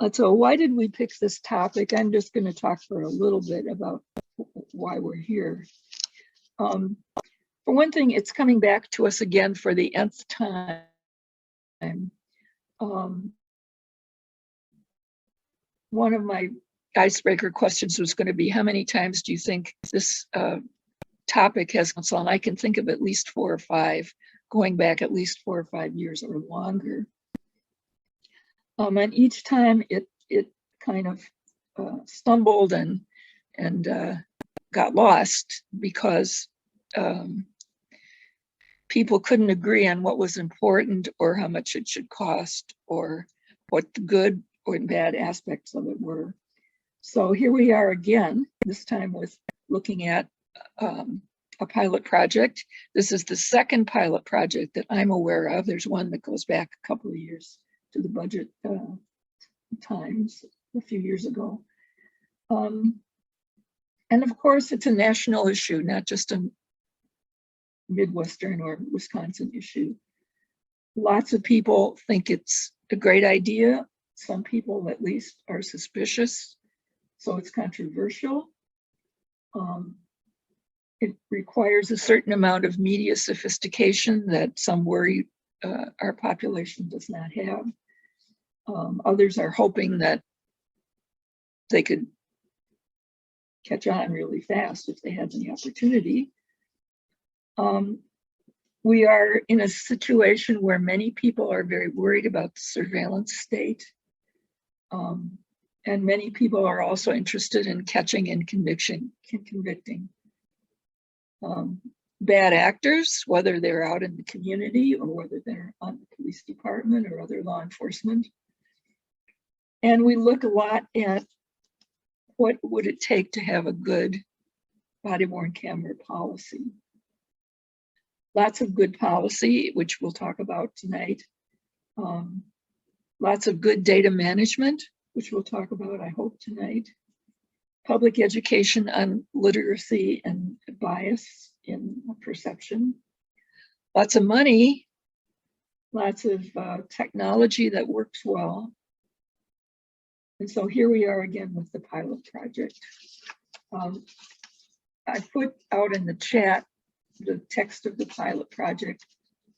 So why did we pick this topic? I'm just going to talk for a little bit about why we're here. For one thing, it's coming back to us again for the nth time. One of my icebreaker questions was going to be, how many times do you think this topic has come on? I can think of at least 4 or 5, going back at least 4 or 5 years or longer. And each time it kind of stumbled and got lost because people couldn't agree on what was important or how much it should cost or what the good or bad aspects of it were. So here we are again, this time with looking at a pilot project. This is the second pilot project that I'm aware of. There's one that goes back a couple of years to the budget times a few years ago. And of course, it's a national issue, not just a Midwestern or Wisconsin issue. Lots of people think it's a great idea. Some people at least are suspicious. So it's controversial. It requires a certain amount of media sophistication that some worry our population does not have. Others are hoping that they could catch on really fast if they had the opportunity. We are in a situation where many people are very worried about the surveillance state. And many people are also interested in catching and convicting bad actors, whether they're out in the community or whether they're on the police department or other law enforcement. And we look a lot at what would it take to have a good body-worn camera policy. Lots of good policy, which we'll talk about tonight. Lots of good data management, which we'll talk about, I hope, tonight. Public education on literacy and bias in perception. Lots of money, lots of technology that works well. And so here we are again with the pilot project. I put out in the chat the text of the pilot project.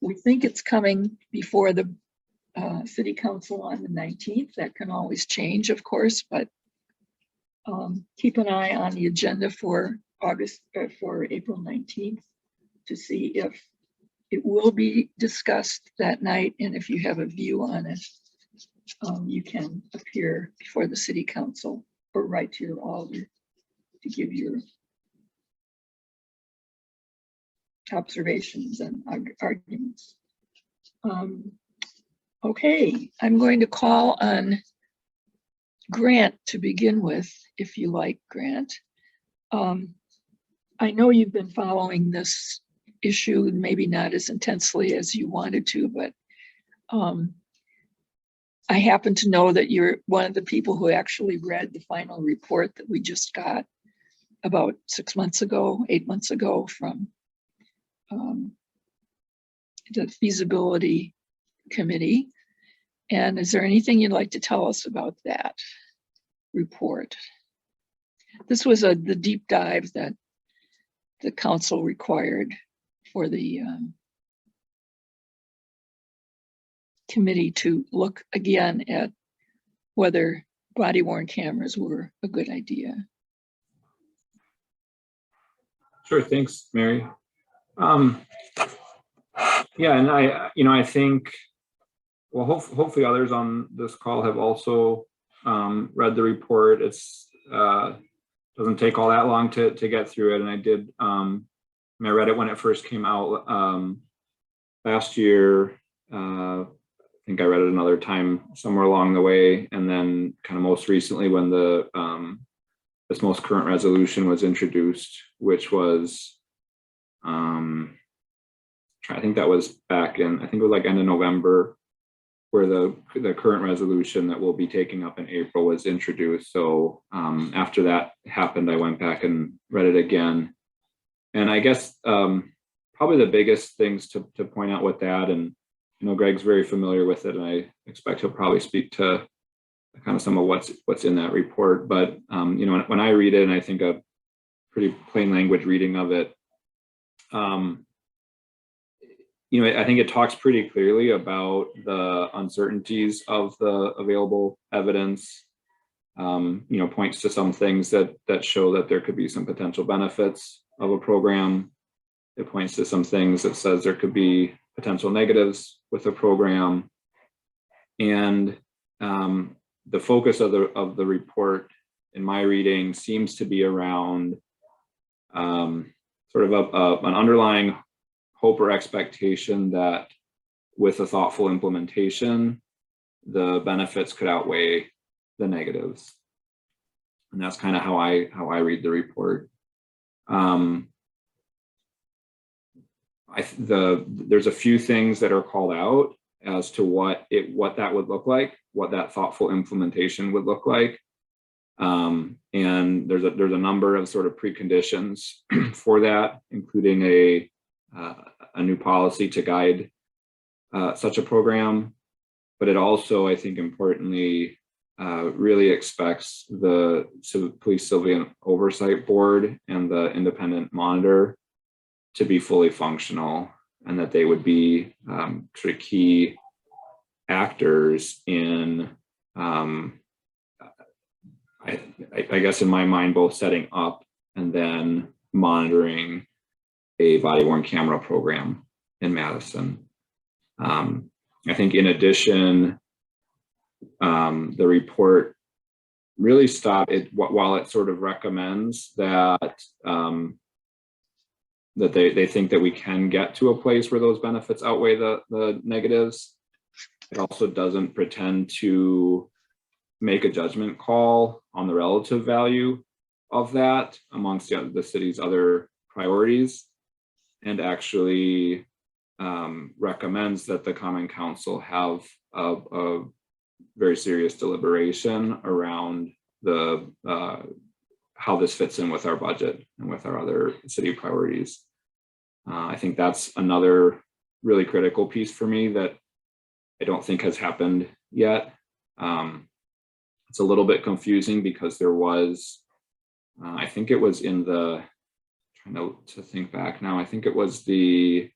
We think it's coming before the City Council on the 19th. That can always change, of course, but keep an eye on the agenda for April 19th to see if it will be discussed that night, and if you have a view on it, you can appear before the City Council or write to your alder to give your observations and arguments. Okay, I'm going to call on Grant to begin with, if you like, Grant. I know you've been following this issue, maybe not as intensely as you wanted to, but I happen to know that you're one of the people who actually read the final report that we just got about 8 months ago from the feasibility committee. And is there anything you'd like to tell us about that report? This was the deep dive that the council required for the committee to look again at whether body-worn cameras were a good idea. Sure, thanks, Mary. Yeah, and I think, well, hopefully others on this call have also read the report. It's doesn't take all that long to get through it, and I did. I read it when it first came out last year. I think I read it another time somewhere along the way, and then kind of most recently when the this most current resolution was introduced, which was I think that was back in, I think it was like end of November, where the current resolution that we'll be taking up in April was introduced. So after that happened, I went back and read it again. And I guess probably the biggest things to point out with that, and Greg's very familiar with it, and I expect he'll probably speak to kind of some of what's in that report. But you know, when I read it, and I think a pretty plain language reading of it, you know, I think it talks pretty clearly about the uncertainties of the available evidence. You know, points to some things that show that there could be some potential benefits of a program. It points to some things that says there could be potential negatives with a program. And the focus of the report, in my reading, seems to be around sort of an underlying hope or expectation that with a thoughtful implementation, the benefits could outweigh the negatives. And that's kind of how I read the report. There's a few things that are called out as to what that would look like, what that thoughtful implementation would look like. And there's a number of sort of preconditions for that, including a new policy to guide such a program. But it also, I think, importantly, really expects the Police Civilian Oversight Board and the independent monitor to be fully functional, and that they would be sort of key actors in, I guess in my mind, both setting up and then monitoring a body-worn camera program in Madison. I think in addition, the report really while it sort of recommends that that they think that we can get to a place where those benefits outweigh the negatives. It also doesn't pretend to make a judgment call on the relative value of that amongst the city's other priorities, and actually recommends that the Common Council have a very serious deliberation around the how this fits in with our budget and with our other city priorities. I think that's another really critical piece for me that I don't think has happened yet. It's a little bit confusing because there was, I think it was in the, trying to think back now, I think it was the,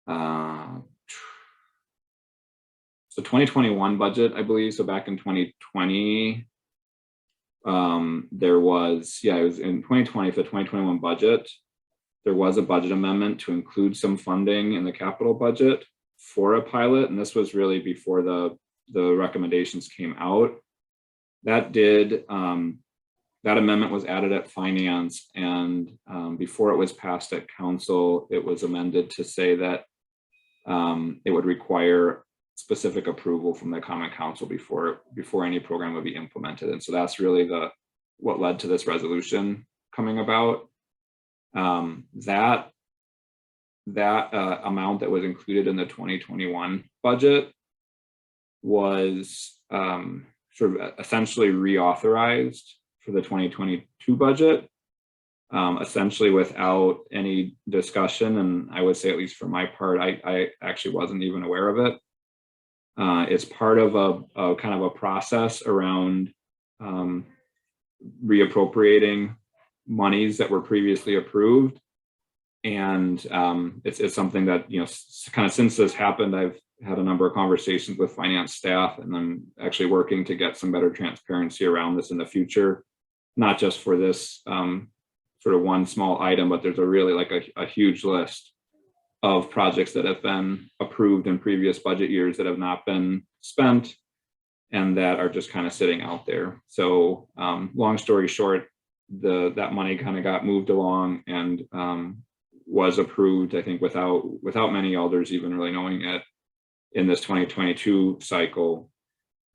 so 2021 budget, I believe. So back in 2020, there was, it was in 2020 for the 2021 budget, there was a budget amendment to include some funding in the capital budget for a pilot. And this was really before the recommendations came out. That amendment was added at finance, and before it was passed at council, it was amended to say that it would require specific approval from the Common Council before any program would be implemented. And so that's really what led to this resolution coming about. That amount that was included in the 2021 budget was sort of essentially reauthorized for the 2022 budget, essentially without any discussion. And I would say, at least for my part, I actually wasn't even aware of it. It's part of a kind of a process around reappropriating monies that were previously approved. And it's something that, you know, kind of since this happened, I've had a number of conversations with finance staff, and I'm actually working to get some better transparency around this in the future, not just for this sort of one small item, but there's a really like a huge list of projects that have been approved in previous budget years that have not been spent and that are just kind of sitting out there. So long story short, that money kind of got moved along and was approved, I think, without many elders even really knowing it in this 2022 cycle.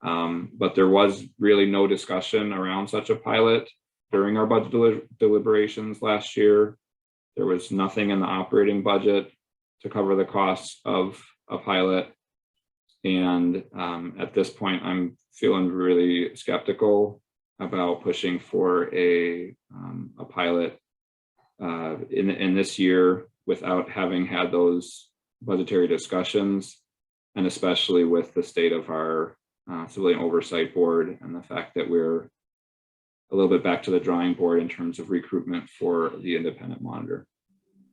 But there was really no discussion around such a pilot during our budget deliberations last year. There was nothing in the operating budget to cover the costs of a pilot. And at this point, I'm feeling really skeptical about pushing for a pilot in this year without having had those budgetary discussions, and especially with the state of our Civilian Oversight Board, and the fact that we're a little bit back to the drawing board in terms of recruitment for the independent monitor.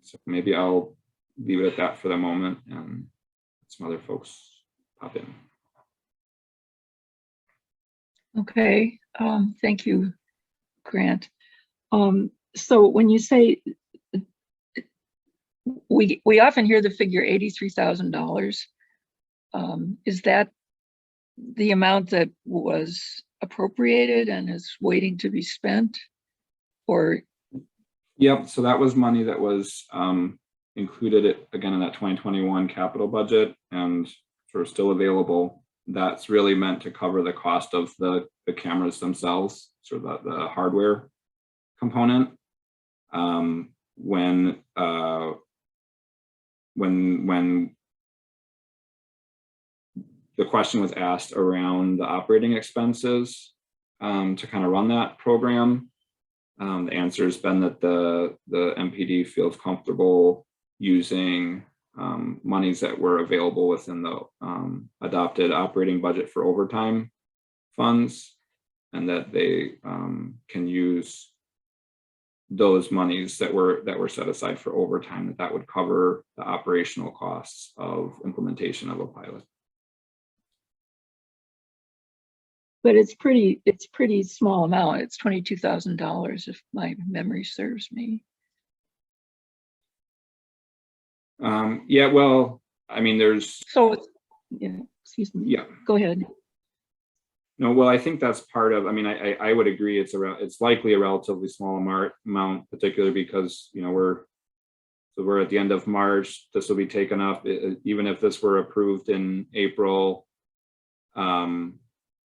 So maybe I'll leave it at that for the moment and some other folks pop in. Okay, thank you, Grant. So when you say, we often hear the figure $83,000. Is that the amount that was appropriated and is waiting to be spent? Or Yep, so that was money that was included again in that 2021 capital budget and sort of still available. That's really meant to cover the cost of the cameras themselves, sort of the hardware component. When the question was asked around the operating expenses to kind of run that program, the answer has been that the MPD feels comfortable using monies that were available within the adopted operating budget for overtime funds, and that they can use those monies that were set aside for overtime, that would cover the operational costs of implementation of a pilot. but it's pretty small amount. It's $22,000 if my memory serves me. Yeah, well, I mean, there's. So, yeah, excuse me. Yeah. Go ahead. No, well, I think that's part of. I mean, I would agree. It's likely a relatively small amount, particularly because we're at the end of March. This will be taken up. Even if this were approved in April,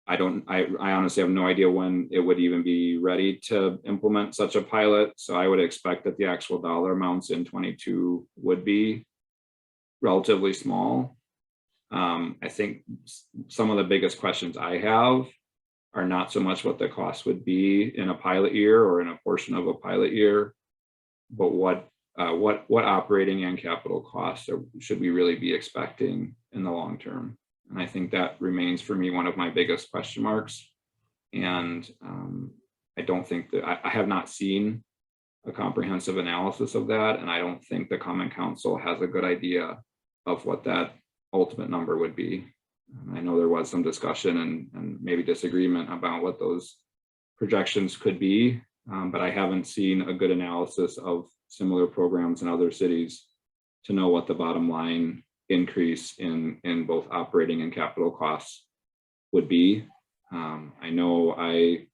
I honestly have no idea when it would even be ready to implement such a pilot. So I would expect that the actual dollar amounts in 22 would be relatively small. I think some of the biggest questions I have are not so much what the cost would be in a pilot year or in a portion of a pilot year, but what operating and capital costs should we really be expecting in the long term? And I think that remains for me one of my biggest question marks. And I don't think that I have not seen a comprehensive analysis of that. And I don't think the Common Council has a good idea of what that ultimate number would be. I know there was some discussion and maybe disagreement about what those projections could be, but I haven't seen a good analysis of similar programs in other cities to know what the bottom line increase in both operating and capital costs would be. I know I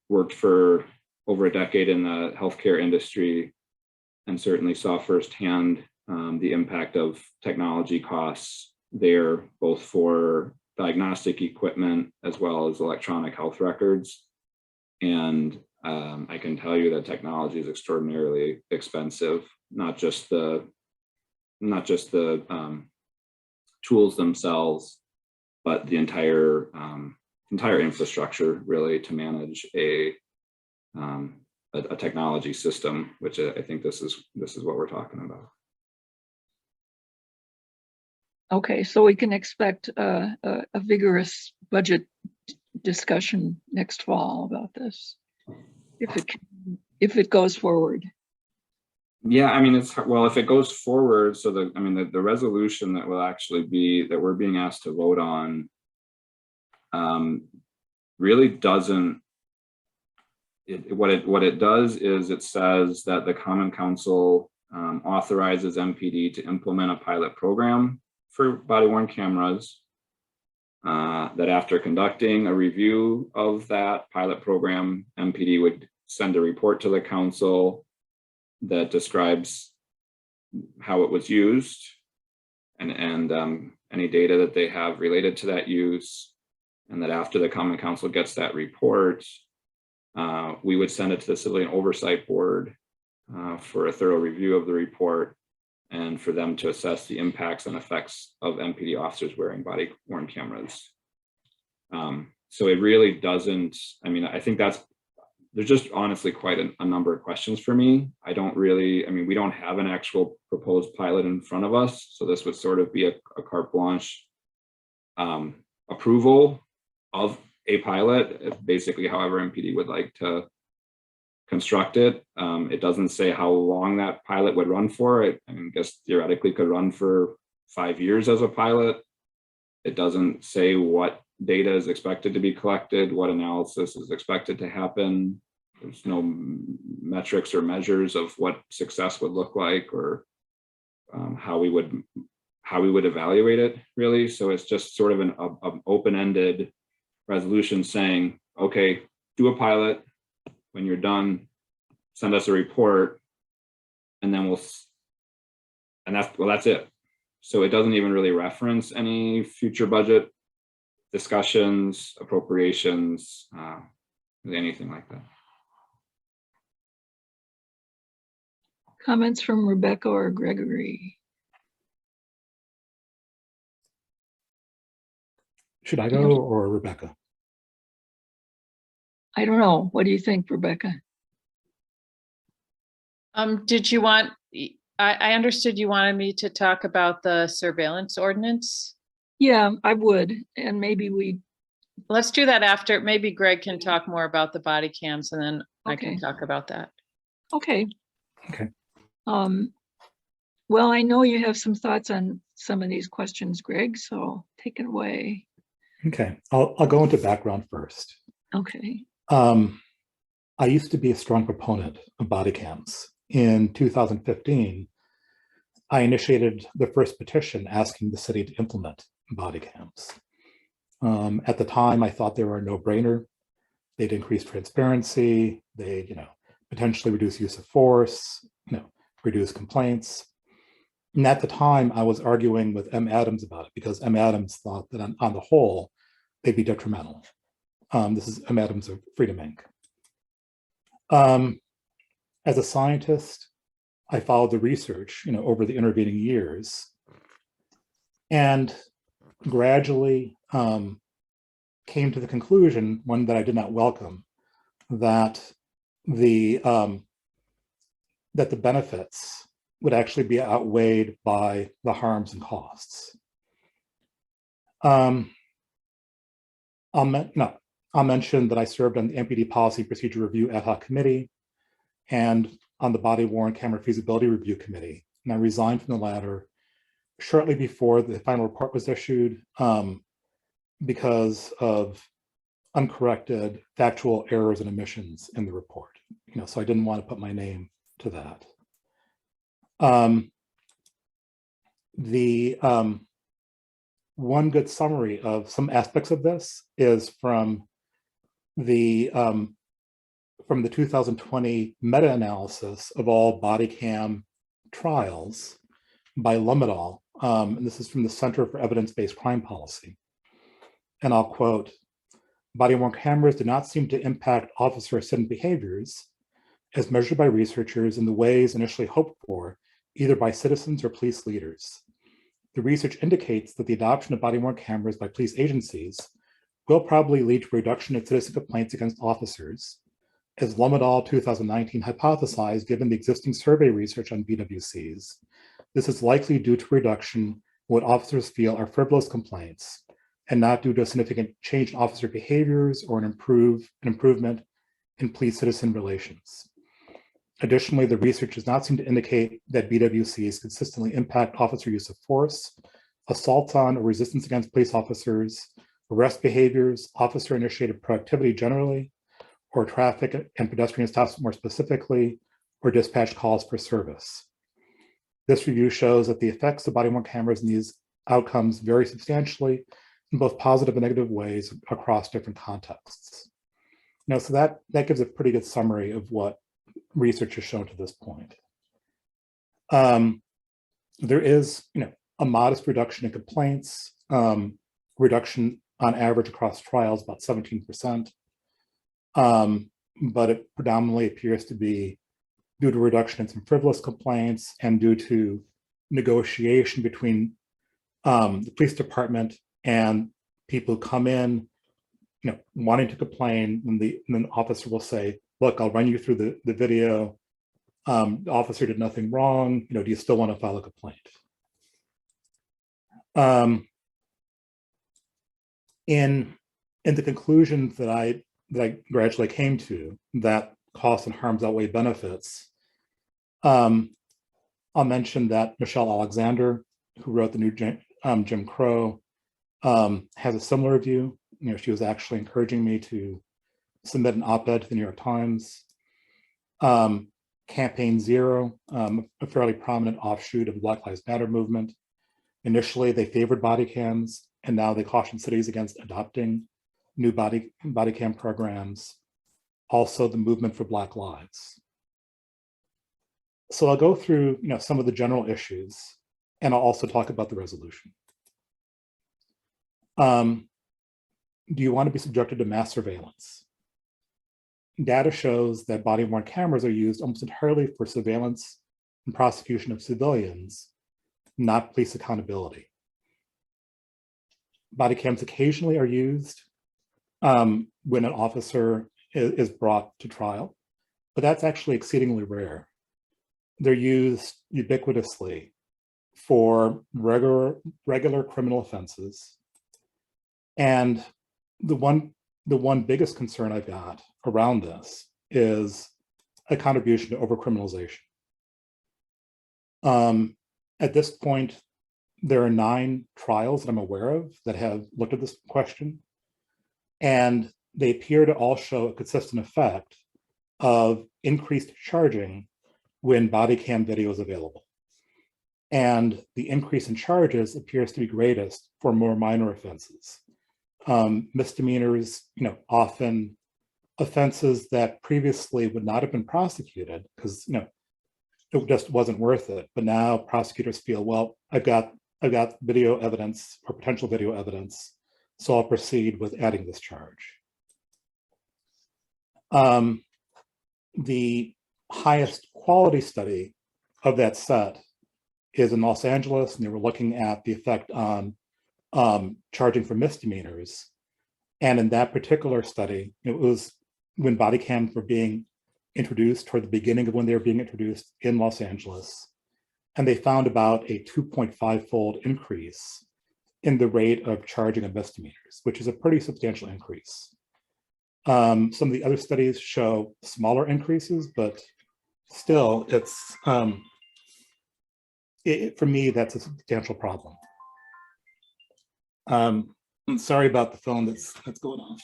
worked for over a decade in the healthcare industry and certainly saw firsthand the impact of technology costs there, both for diagnostic equipment as well as electronic health records. And I can tell you that technology is extraordinarily expensive, not just the tools themselves, but the entire infrastructure really to manage a technology system, which I think this is what we're talking about. Okay, so we can expect a vigorous budget discussion next fall about this, if it goes forward. Yeah, I mean, if it goes forward, so the resolution that will actually be that we're being asked to vote on really doesn't. What it does is it says that the Common Council authorizes MPD to implement a pilot program for body-worn cameras, that after conducting a review of that pilot program, MPD would send a report to the council that describes how it was used and any data that they have related to that use, and that after the Common Council gets that report, we would send it to the Civilian Oversight Board for a thorough review of the report and for them to assess the impacts and effects of MPD officers wearing body-worn cameras. So it really doesn't, I mean, I think there's just honestly quite a number of questions for me. We don't have an actual proposed pilot in front of us. So this would sort of be a carte blanche approval of a pilot, basically however MPD would like to construct it. It doesn't say how long that pilot would run for. I guess theoretically could run for 5 years as a pilot. It doesn't say what data is expected to be collected, what analysis is expected to happen. There's no metrics or measures of what success would look like, or how we would evaluate it, really. So it's just sort of an open-ended resolution saying, okay, do a pilot. When you're done, send us a report, and then that's it. So it doesn't even really reference any future budget discussions, appropriations, anything like that. Comments from Rebecca or Gregory? Should I go or Rebecca? I don't know. What do you think, Rebecca? Did you want, I understood you wanted me to talk about the surveillance ordinance. Yeah, I would. And maybe Let's do that after. Maybe Greg can talk more about the body cams, and then I Okay. can talk about that. okay. Okay. Well, I know you have some thoughts on some of these questions, Greg, so take it away. Okay, I'll go into background first. Okay. I used to be a strong proponent of body cams. In 2015, I initiated the first petition asking the city to implement body cams. At the time, I thought they were a no-brainer. They'd increase transparency. They'd, potentially reduce use of force, reduce complaints. And at the time, I was arguing with M. Adams about it because M. Adams thought that on the whole, they'd be detrimental. This is M. Adams of Freedom Inc. As a scientist, I followed the research, over the intervening years, and gradually came to the conclusion, one that I did not welcome, that the benefits would actually be outweighed by the harms and costs. I'll mention that I served on the MPD Policy Procedure Review Ad Hoc Committee and on the Body-worn Camera Feasibility Review Committee. And I resigned from the latter shortly before the final report was issued because of uncorrected factual errors and omissions in the report. So I didn't want to put my name to that. The one good summary of some aspects of this is from the 2020 meta-analysis of all body cam trials by Lumidal. And this is from the Center for Evidence-Based Crime Policy. And I'll quote, "Body-worn cameras do not seem to impact officer assistant behaviors as measured by researchers in the ways initially hoped for, either by citizens or police leaders. The research indicates that the adoption of body-worn cameras by police agencies will probably lead to a reduction in citizen complaints against officers, as Lumidal 2019 hypothesized given the existing survey research on BWCs. This is likely due to a reduction in what officers feel are frivolous complaints, and not due to a significant change in officer behaviors or an improvement in police-citizen relations. Additionally, the research does not seem to indicate that BWCs consistently impact officer use of force, assaults on or resistance against police officers, arrest behaviors, officer-initiated productivity generally, or traffic and pedestrian stops more specifically, or dispatch calls for service. This review shows that the effects of body-worn cameras in these outcomes vary substantially in both positive and negative ways across different contexts." So that gives a pretty good summary of what research has shown to this point. There is, a modest reduction in complaints, reduction on average across trials, about 17%. But it predominantly appears to be due to reduction in some frivolous complaints and due to negotiation between the police department and people who come in, wanting to complain, and then the officer will say, "Look, I'll run you through the video. The officer did nothing wrong. Do you still want to file a complaint?" In the conclusions that I gradually came to, that costs and harms outweigh benefits, I'll mention that Michelle Alexander, who wrote the new Jim Crow, has a similar view. You know, she was actually encouraging me to submit an op-ed to the New York Times. Campaign Zero, a fairly prominent offshoot of the Black Lives Matter movement. Initially, they favored body cams, and now they caution cities against adopting new body cam programs. Also, the movement for Black Lives. So I'll go through, you know, some of the general issues, and I'll also talk about the resolution. Do you want to be subjected to mass surveillance? Data shows that body-worn cameras are used almost entirely for surveillance and prosecution of civilians, not police accountability. Body cams occasionally are used when an officer is brought to trial, but that's actually exceedingly rare. They're used ubiquitously for regular criminal offenses. And the one biggest concern I've got around this is a contribution to overcriminalization. At this point, there are 9 trials that I'm aware of that have looked at this question, and they appear to all show a consistent effect of increased charging when body cam video is available. And the increase in charges appears to be greatest for more minor offenses. Misdemeanors, you know, often offenses that previously would not have been prosecuted because, you know, it just wasn't worth it. But now prosecutors feel, well, I've got video evidence or potential video evidence, so I'll proceed with adding this charge. The highest quality study of that set is in Los Angeles, and they were looking at the effect on charging for misdemeanors. And in that particular study, it was when body cams were being introduced toward the beginning of when they were being introduced in Los Angeles. And they found about a 2.5-fold increase in the rate of charging of misdemeanors, which is a pretty substantial increase. Some of the other studies show smaller increases, but still, it's for me, that's a substantial problem. I'm sorry about the phone that's going off.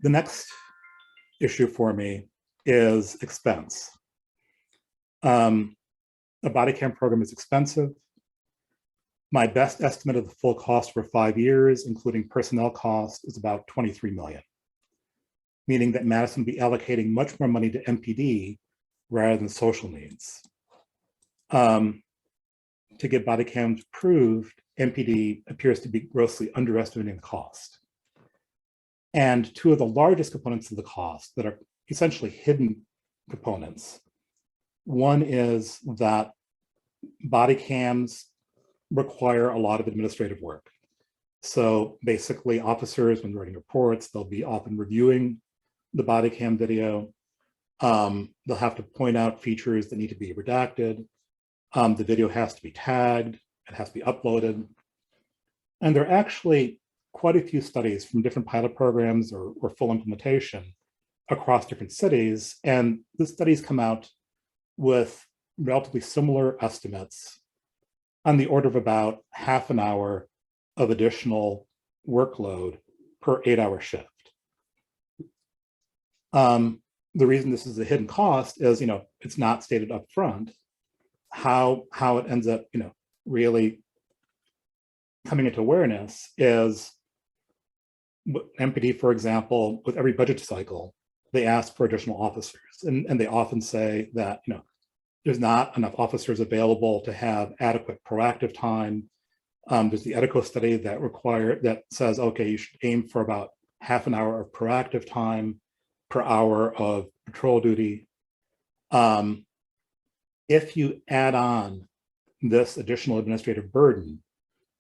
The next issue for me is expense. A body cam program is expensive. My best estimate of the full cost for 5 years, including personnel cost, is about 23 million, meaning that Madison will be allocating much more money to MPD rather than social needs. To get body cams approved, MPD appears to be grossly underestimating the cost. And 2 of the largest components of the cost that are essentially hidden components. One is that body cams require a lot of administrative work. So basically officers, when writing reports, they'll be often reviewing the body cam video. They'll have to point out features that need to be redacted. The video has to be tagged, it has to be uploaded. And there are actually quite a few studies from different pilot programs or full implementation across different cities. And the studies come out with relatively similar estimates on the order of about half an hour of additional workload per 8-hour shift. The reason this is a hidden cost is, you know, it's not stated up front how it ends up, you know, really coming into awareness is MPD, for example, with every budget cycle, they ask for additional officers. And they often say that, you know, there's not enough officers available to have adequate proactive time. There's the EDICO study that says, okay, you should aim for about half an hour of proactive time per hour of patrol duty. If you add on this additional administrative burden,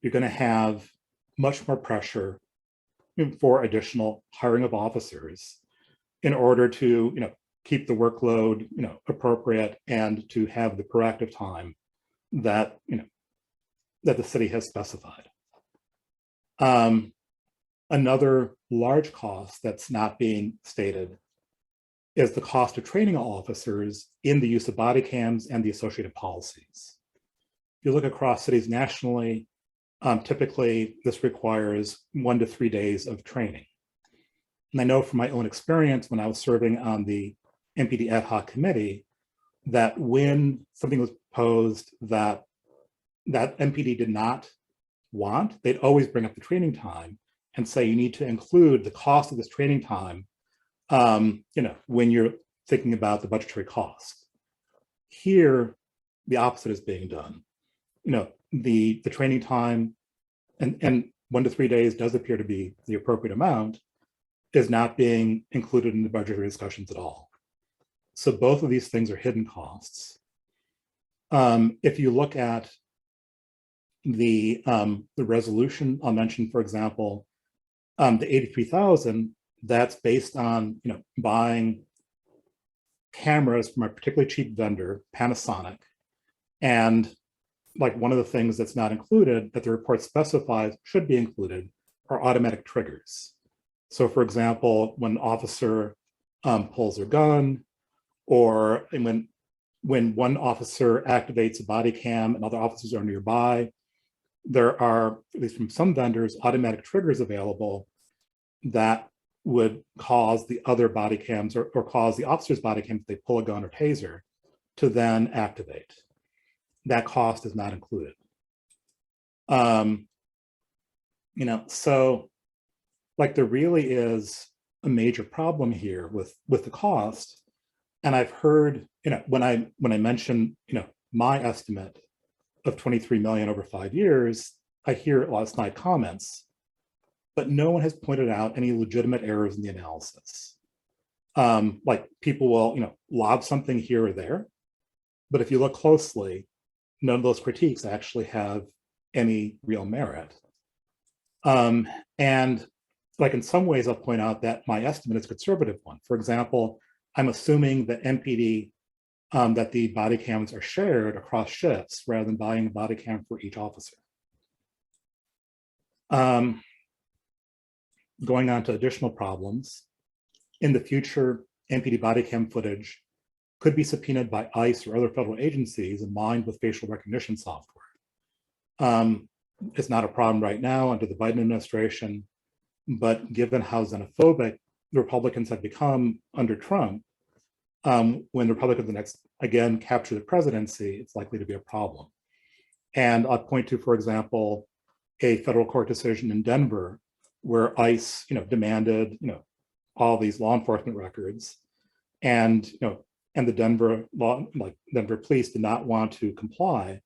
you're going to have much more pressure for additional hiring of officers in order to, you know, keep the workload, you know, appropriate and to have the proactive time that, you know, the city has specified. Another large cost that's not being stated is the cost of training officers in the use of body cams and the associated policies. If you look across cities nationally, typically this requires 1 to 3 days of training. And I know from my own experience when I was serving on the MPD ad hoc committee, that when something was posed that MPD did not want, they'd always bring up the training time and say, you need to include the cost of this training time, when you're thinking about the budgetary cost. Here, the opposite is being done. The training time and 1 to 3 days does appear to be the appropriate amount, is not being included in the budgetary discussions at all. So both of these things are hidden costs. If you look at the resolution, I'll mention, for example, the 83,000, that's based on buying cameras from a particularly cheap vendor, Panasonic, and like one of the things that's not included that the report specifies should be included are automatic triggers. So, for example, when an officer pulls their gun, or when one officer activates a body cam and other officers are nearby, there are, at least from some vendors, automatic triggers available that would cause the other body cams or cause the officer's body cam if they pull a gun or taser to then activate. That cost is not included. So like there really is a major problem here with the cost. And I've heard, when I mention, my estimate of 23 million over 5 years, I hear a lot of snide comments, but no one has pointed out any legitimate errors in the analysis. Like people will, lob something here or there, but if you look closely, none of those critiques actually have any real merit. And like in some ways, I'll point out that my estimate is a conservative one. For example, I'm assuming that MPD, that the body cams are shared across shifts rather than buying a body cam for each officer. Going on to additional problems, in the future, MPD body cam footage could be subpoenaed by ICE or other federal agencies and mined with facial recognition software. It's not a problem right now under the Biden administration, but given how xenophobic the Republicans have become under Trump, when the Republicans next again capture the presidency, it's likely to be a problem. And I'll point to, for example, a federal court decision in Denver where ICE, demanded, all these law enforcement records, and the Denver police did not want to comply,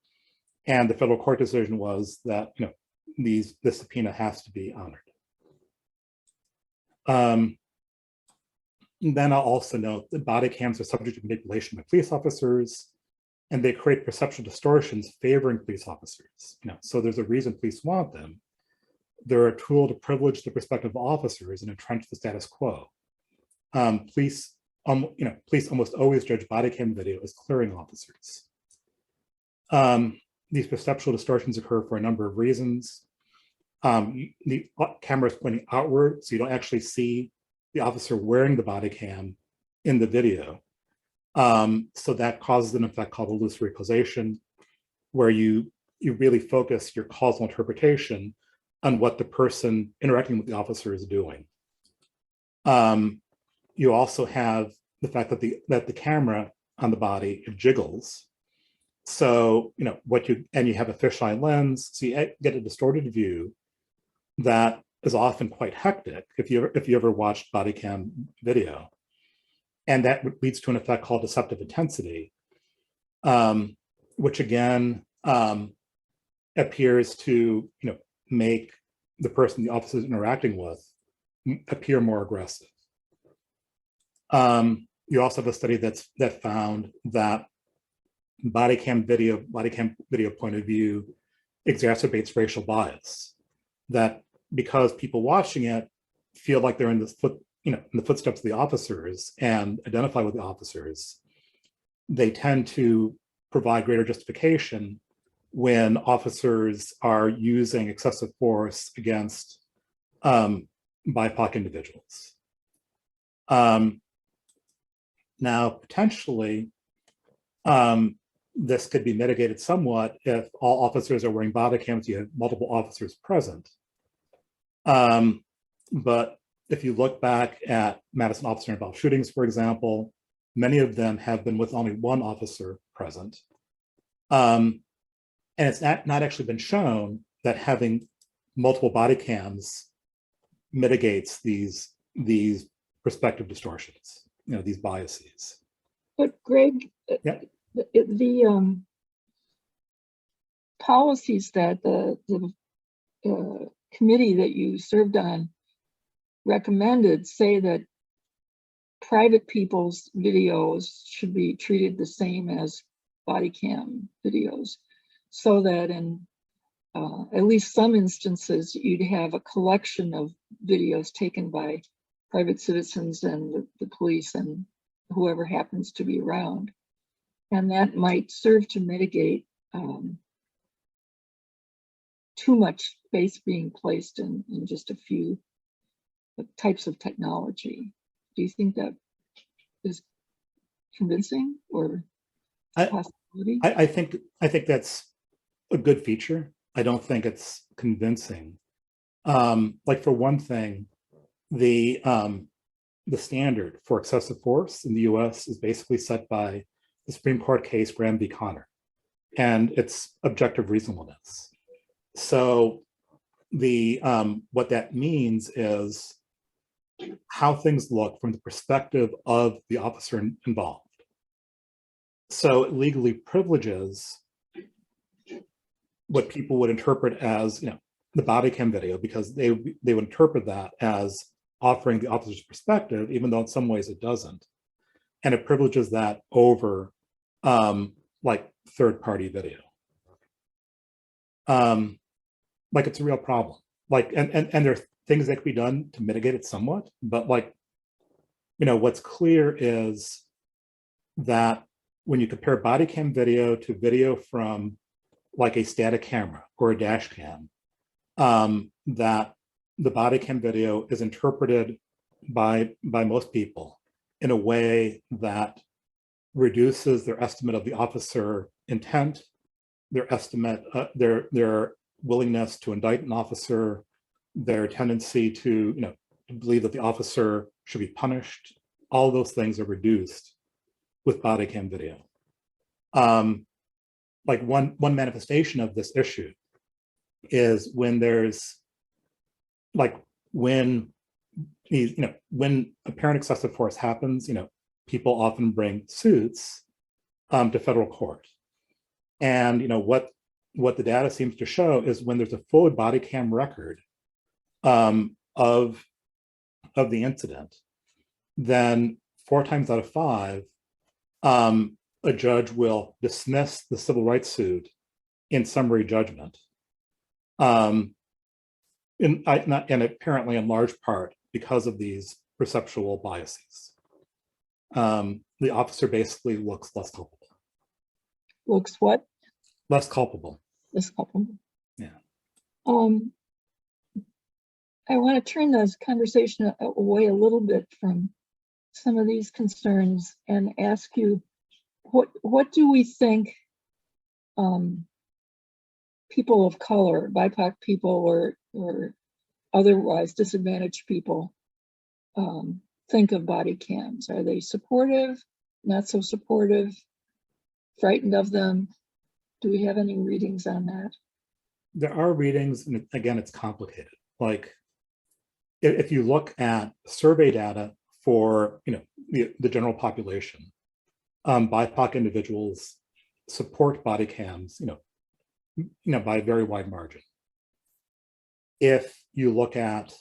and the federal court decision was that this subpoena has to be honored. Then I'll also note that body cams are subject to manipulation by police officers, and they create perceptual distortions favoring police officers. So there's a reason police want them. They're a tool to privilege the perspective of officers and entrench the status quo. Police almost always judge body cam video as clearing officers. These perceptual distortions occur for a number of reasons. The camera is pointing outward, so you don't actually see the officer wearing the body cam in the video. So that causes an effect called illusory causation, where you really focus your causal interpretation on what the person interacting with the officer is doing. You also have the fact that the camera on the body, it jiggles. So, you have a fisheye lens, so you get a distorted view that is often quite hectic if you ever watched body cam video. And that leads to an effect called deceptive intensity, which again appears to make the person the officer is interacting with appear more aggressive. You also have a study that found that body cam video point of view exacerbates racial bias. That because people watching it feel like they're in the footsteps of the officers and identify with the officers, they tend to provide greater justification when officers are using excessive force against BIPOC individuals. Now, potentially, this could be mitigated somewhat if all officers are wearing body cams, you have multiple officers present. But if you look back at Madison officer-involved shootings, for example, many of them have been with only one officer present. And it's not actually been shown that having multiple body cams mitigates these perspective distortions, these biases. But Greg, Yeah. the policies that the committee that you served on recommended say that private people's videos should be treated the same as body cam videos, so that in at least some instances, you'd have a collection of videos taken by private citizens and the police and whoever happens to be around. And that might serve to mitigate too much space being placed in just a few types of technology. Do you think that is convincing or a possibility? I think that's a good feature. I don't think it's convincing. Like, for one thing, the standard for excessive force in the US is basically set by the Supreme Court case Graham v. Connor, and it's objective reasonableness. So what that means is how things look from the perspective of the officer involved. So it legally privileges what people would interpret as, the body cam video, because they would interpret that as offering the officer's perspective, even though in some ways it doesn't. And it privileges that over like third-party video. Like, it's a real problem. Like, and there are things that can be done to mitigate it somewhat, but what's clear is that when you compare body cam video to video from like a static camera or a dash cam, that the body cam video is interpreted by most people in a way that reduces their estimate of the officer intent, their estimate, their willingness to indict an officer, their tendency to believe that the officer should be punished. All those things are reduced with body cam video. Like, one manifestation of this issue is when there's when apparent excessive force happens, people often bring suits to federal court. And what the data seems to show is when there's a full body cam record of the incident, then 4 times out of 5, a judge will dismiss the civil rights suit in summary judgment. And apparently in large part because of these perceptual biases. The officer basically looks less culpable. Looks what? Less culpable. Less culpable. Yeah. I want to turn this conversation away a little bit from some of these concerns and ask you, what do we think people of color, BIPOC people or otherwise disadvantaged people think of body cams? Are they supportive, not so supportive, frightened of them? Do we have any readings on that? There are readings, and again, it's complicated. Like, if you look at survey data for the general population, BIPOC individuals support body cams, by a very wide margin. If you look at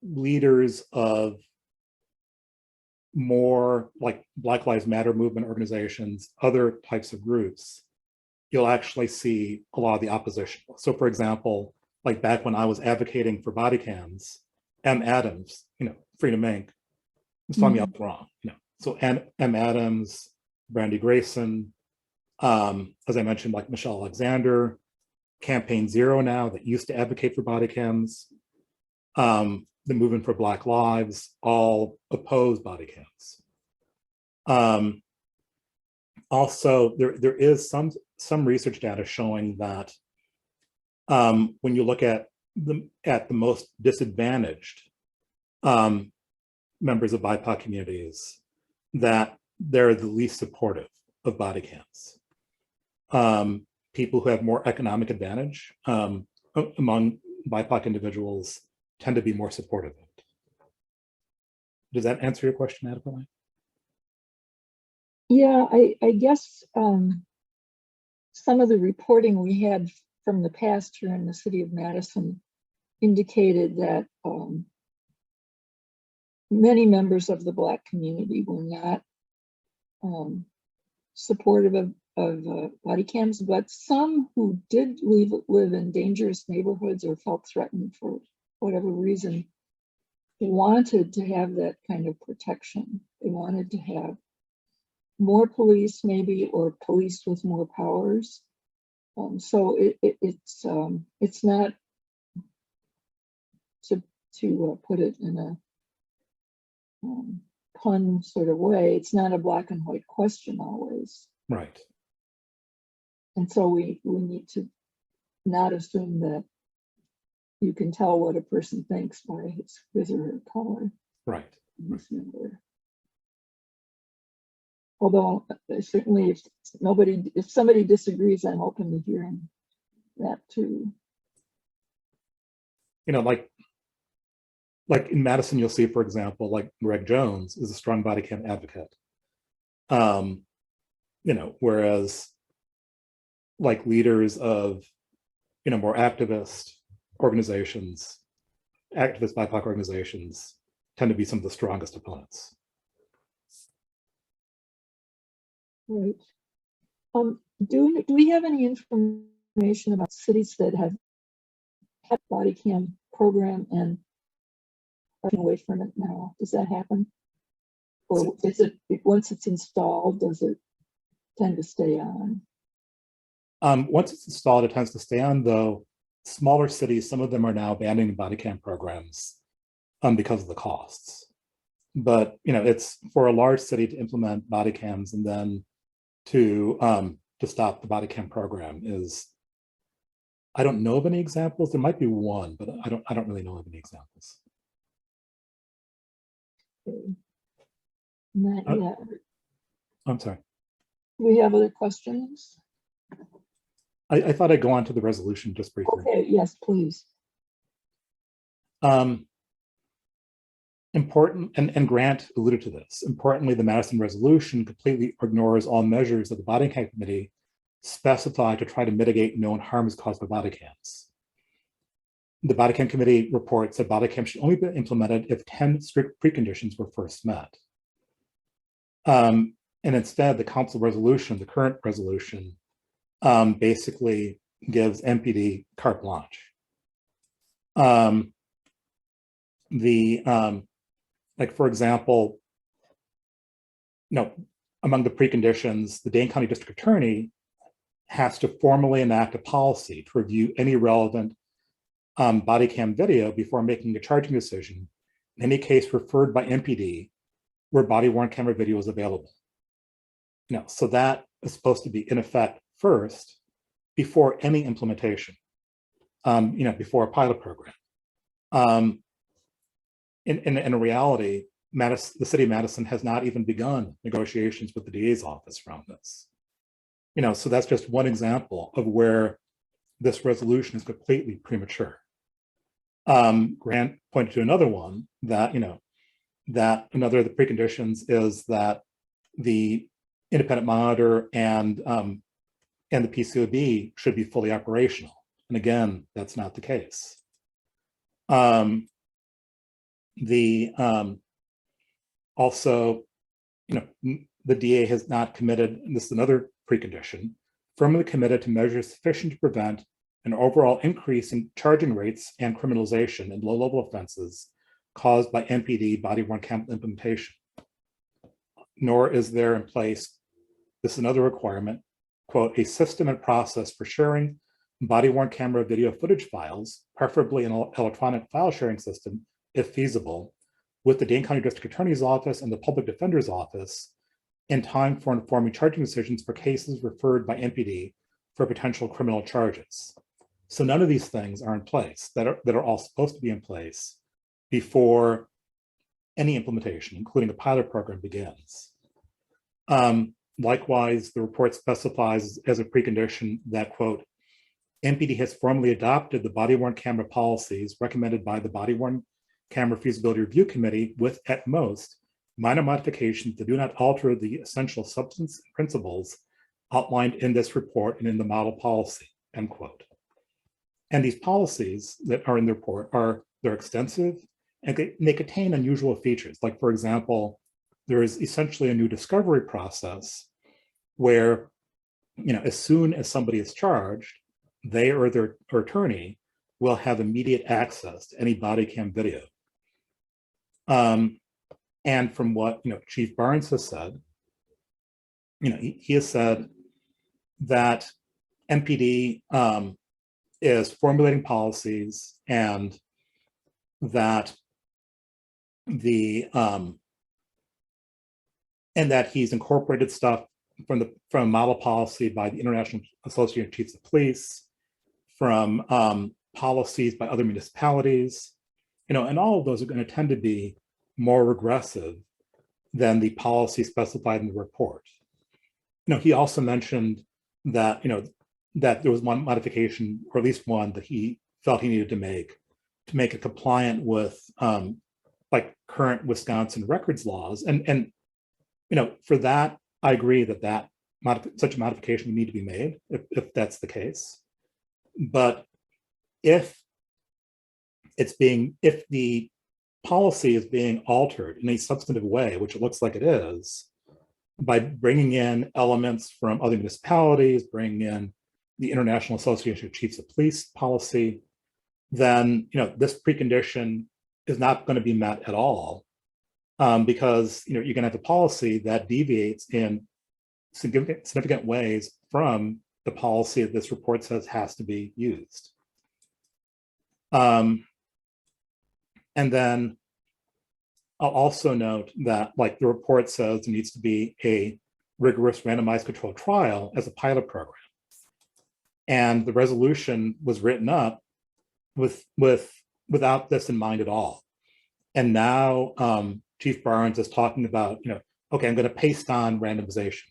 leaders of more like Black Lives Matter movement organizations, other types of groups, you'll actually see a lot of the opposition. So, for example, like back when I was advocating for body cams, M. Adams, Freedom Inc., was telling me I was wrong. So M. Adams, Brandy Grayson, As I mentioned, like Michelle Alexander, Campaign Zero now that used to advocate for body cams, the Movement for Black Lives, all oppose body cams. Also, there is some research data showing that when you look at the most disadvantaged members of BIPOC communities, that they're the least supportive of body cams. People who have more economic advantage among BIPOC individuals tend to be more supportive of it. Does that answer your question adequately? Yeah, I guess some of the reporting we had from the past here in the city of Madison indicated that many members of the Black community were not supportive of body cams, but some who did live in dangerous neighborhoods or felt threatened for whatever reason wanted to have that kind of protection. They wanted to have more police maybe, or police with more powers. So it's not, to put it in a pun sort of way, it's not a black and white question always. Right. And so we need to not assume that you can tell what a person thinks by his or her color. Right. Although certainly if somebody disagrees, I'm open to hearing that too. You know, like in Madison, you'll see, for example, like Greg Jones is a strong body cam advocate. You know, whereas like leaders of, you know, more activist organizations, activist BIPOC organizations tend to be some of the strongest opponents. Right. Do we have any information about cities that have had body cam program and are away from it now? Does that happen? Or is it, once it's installed, does it tend to stay on? Once it's installed, it tends to stay on, though smaller cities, some of them are now abandoning body cam programs because of the costs. But, you know, it's for a large city to implement body cams and then to stop the body cam program is, I don't know of any examples. There might be one, but I don't really know of any examples. Okay. Not yet. I'm sorry. Do we have other questions? I thought I'd go on to the resolution just briefly. Okay, yes, please. Important, and Grant alluded to this, importantly, the Madison resolution completely ignores all measures that the body cam committee specified to try to mitigate known harms caused by body cams. The body cam committee reports that body cams should only be implemented if 10 strict preconditions were first met. And instead, the council resolution, the current resolution, basically gives MPD carte blanche. Like, for example, among the preconditions, the Dane County District Attorney has to formally enact a policy to review any relevant body cam video before making a charging decision in any case referred by MPD where body-worn camera video is available. So that is supposed to be in effect first before any implementation, before a pilot program. In reality, the city of Madison has not even begun negotiations with the DA's office around this. So that's just one example of where this resolution is completely premature. Grant pointed to another one that, that another of the preconditions is that the independent monitor and the PCOB should be fully operational. And again, that's not the case. Also, the DA has not committed, and this is another precondition, firmly committed to measures sufficient to prevent an overall increase in charging rates and criminalization in low-level offenses caused by MPD body-worn camera implementation. Nor is there in place, this is another requirement, quote, a system and process for sharing body-worn camera video footage files, preferably an electronic file sharing system, if feasible, with the Dane County District Attorney's Office and the Public Defender's Office in time for informing charging decisions for cases referred by MPD for potential criminal charges. So none of these things are in place that are all supposed to be in place before any implementation, including a pilot program, begins. Likewise, the report specifies as a precondition that, quote, MPD has formally adopted the body-worn camera policies recommended by the Body-Worn Camera Feasibility Review Committee with, at most, minor modifications that do not alter the essential substance and principles outlined in this report and in the model policy, end quote. And these policies that are in the report they're extensive and they contain unusual features. Like, for example, there is essentially a new discovery process where, as soon as somebody is charged, they or their attorney will have immediate access to any body cam video. And from what Chief Barnes has said, he has said that MPD is formulating policies and that he's incorporated stuff from model policy by the International Association of Chiefs of Police, from policies by other municipalities, and all of those are going to tend to be more regressive than the policy specified in the report. He also mentioned that, that there was one modification, or at least one, that he felt he needed to make it compliant with like current Wisconsin records laws. And for that, I agree that such a modification would need to be made if that's the case. But if the policy is being altered in a substantive way, which it looks like it is, by bringing in elements from other municipalities, bringing in the International Association of Chiefs of Police policy, then this precondition is not going to be met at all, because you're going to have a policy that deviates in significant ways from the policy that this report says has to be used. And then I'll also note that, like the report says, there needs to be a rigorous randomized controlled trial as a pilot program. And the resolution was written up without this in mind at all. And now Chief Barnes is talking about, okay, I'm going to paste on randomization.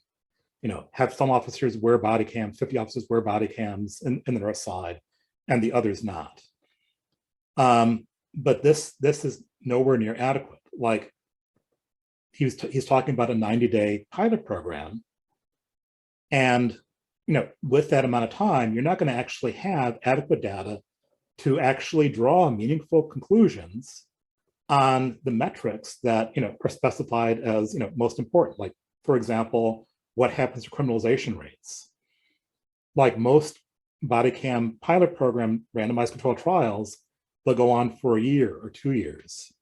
Have some officers wear body cams, 50 officers wear body cams in the north side, and the others not. But this is nowhere near adequate. Like he's talking about a 90-day pilot program, and with that amount of time, you're not going to actually have adequate data to actually draw meaningful conclusions on the metrics that are specified as most important. Like, for example, what happens to criminalization rates? Like most body cam pilot program randomized controlled trials, they'll go on for a year or 2 years.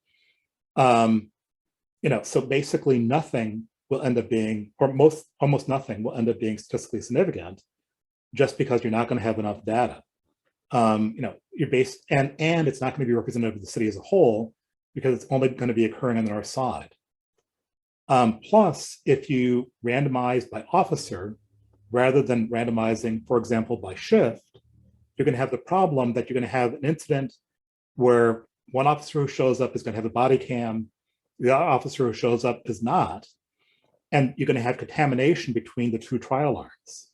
So basically nothing will end up being, or almost nothing will end up being statistically significant, just because you're not going to have enough data. You're based, and it's not going to be representative of the city as a whole, because it's only going to be occurring on the north side. Plus, if you randomize by officer, rather than randomizing, for example, by shift, you're going to have the problem that you're going to have an incident where one officer who shows up is going to have a body cam, the other officer who shows up is not, and you're going to have contamination between the two trial arms.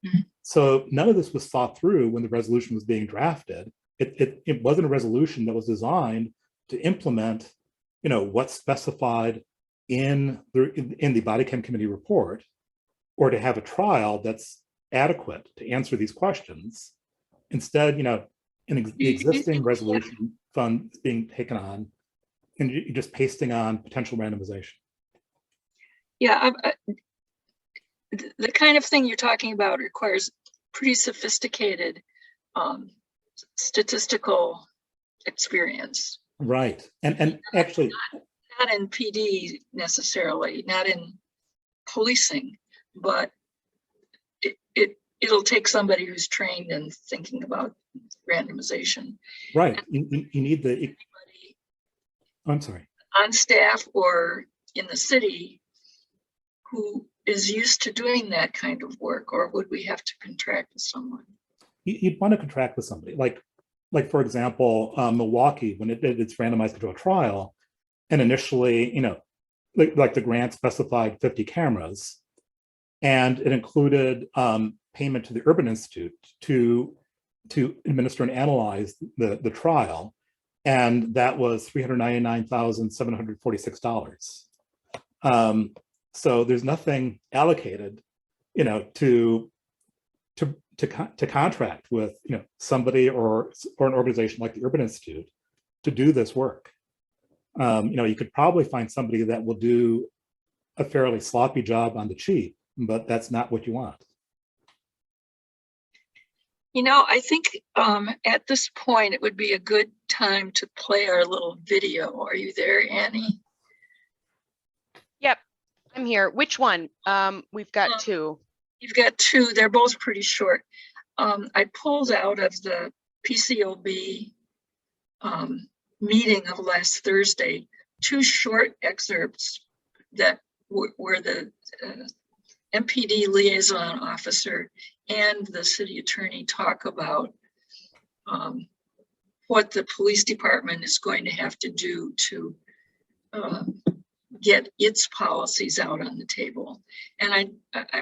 Mm-hmm. So none of this was thought through when the resolution was being drafted. It wasn't a resolution that was designed to implement, what's specified in the body cam committee report, or to have a trial that's adequate to answer these questions. Instead, the existing resolution fund is being taken on, and you're just pasting on potential randomization. Yeah, the kind of thing you're talking about requires pretty sophisticated statistical experience. Right, and actually, not in PD necessarily, not in policing, but it'll take somebody who's trained in thinking about randomization. Right. You need the, Anybody I'm sorry. on staff or in the city who is used to doing that kind of work, or would we have to contract with someone? You'd want to contract with somebody like for example, Milwaukee, when it's randomized into a trial, and initially, like the grant specified 50 cameras, and it included payment to the Urban Institute to administer and analyze the trial, and that was $399,746. So there's nothing allocated, to contract with somebody or an organization like the Urban Institute to do this work. You could probably find somebody that will do a fairly sloppy job on the cheap, but that's not what you want. I think at this point, it would be a good time to play our little video. Are you there, Annie? Yep, I'm here. Which one? We've got two. You've got two. They're both pretty short. I pulled out of the PCOB meeting of last Thursday, two short excerpts that were the MPD liaison officer and the city attorney talk about what the police department is going to have to do to get its policies out on the table. And I'm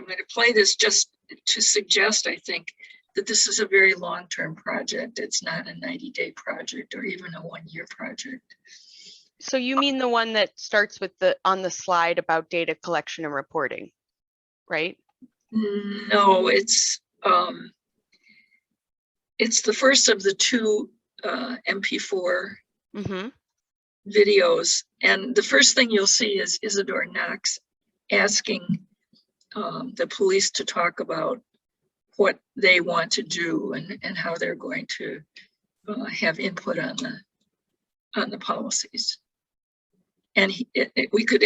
going to play this just to suggest, I think, that this is a very long-term project. It's not a 90-day project or even a one-year project. So you mean the one that starts with on the slide about data collection and reporting, right? No, it's the first of the two MP4 videos. And the first thing you'll see is Isidore Knox asking the police to talk about what they want to do and how they're going to have input on the policies. And we could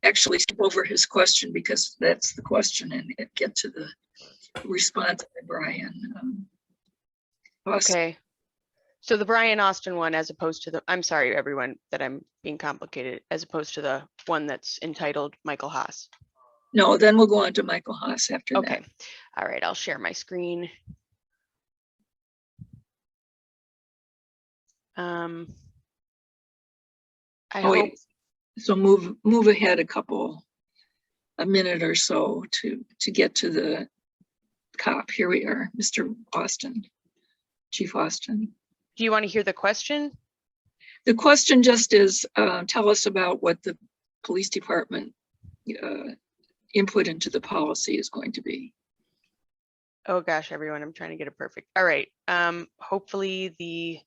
actually skip over his question because that's the question and get to the response by Brian. Okay. So the Brian Austin one, as opposed to I'm sorry, everyone, that I'm being complicated, as opposed to the one that's entitled Michael Haas. No, then we'll go on to Michael Haas after that. Okay. All right. I'll share my screen. I hope. So move ahead a minute or so to get to the cop. Here we are, Mr. Austin, Chief Austin. Do you want to hear the question? The question just is, tell us about what the police department input into the policy is going to be. Oh gosh, everyone, I'm trying to get it perfect. All right. Hopefully the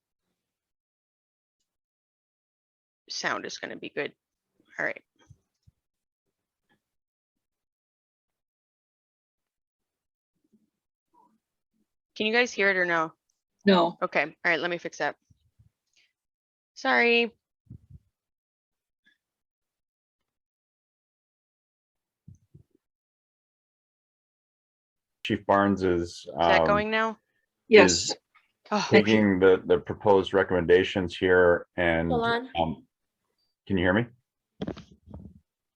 sound is going to be good. All right. Can you guys hear it or no? No. Okay. All right. Let me fix that. Sorry. Chief Barnes is that going now? Yes. Taking the proposed recommendations here and Hold on. Can you hear me?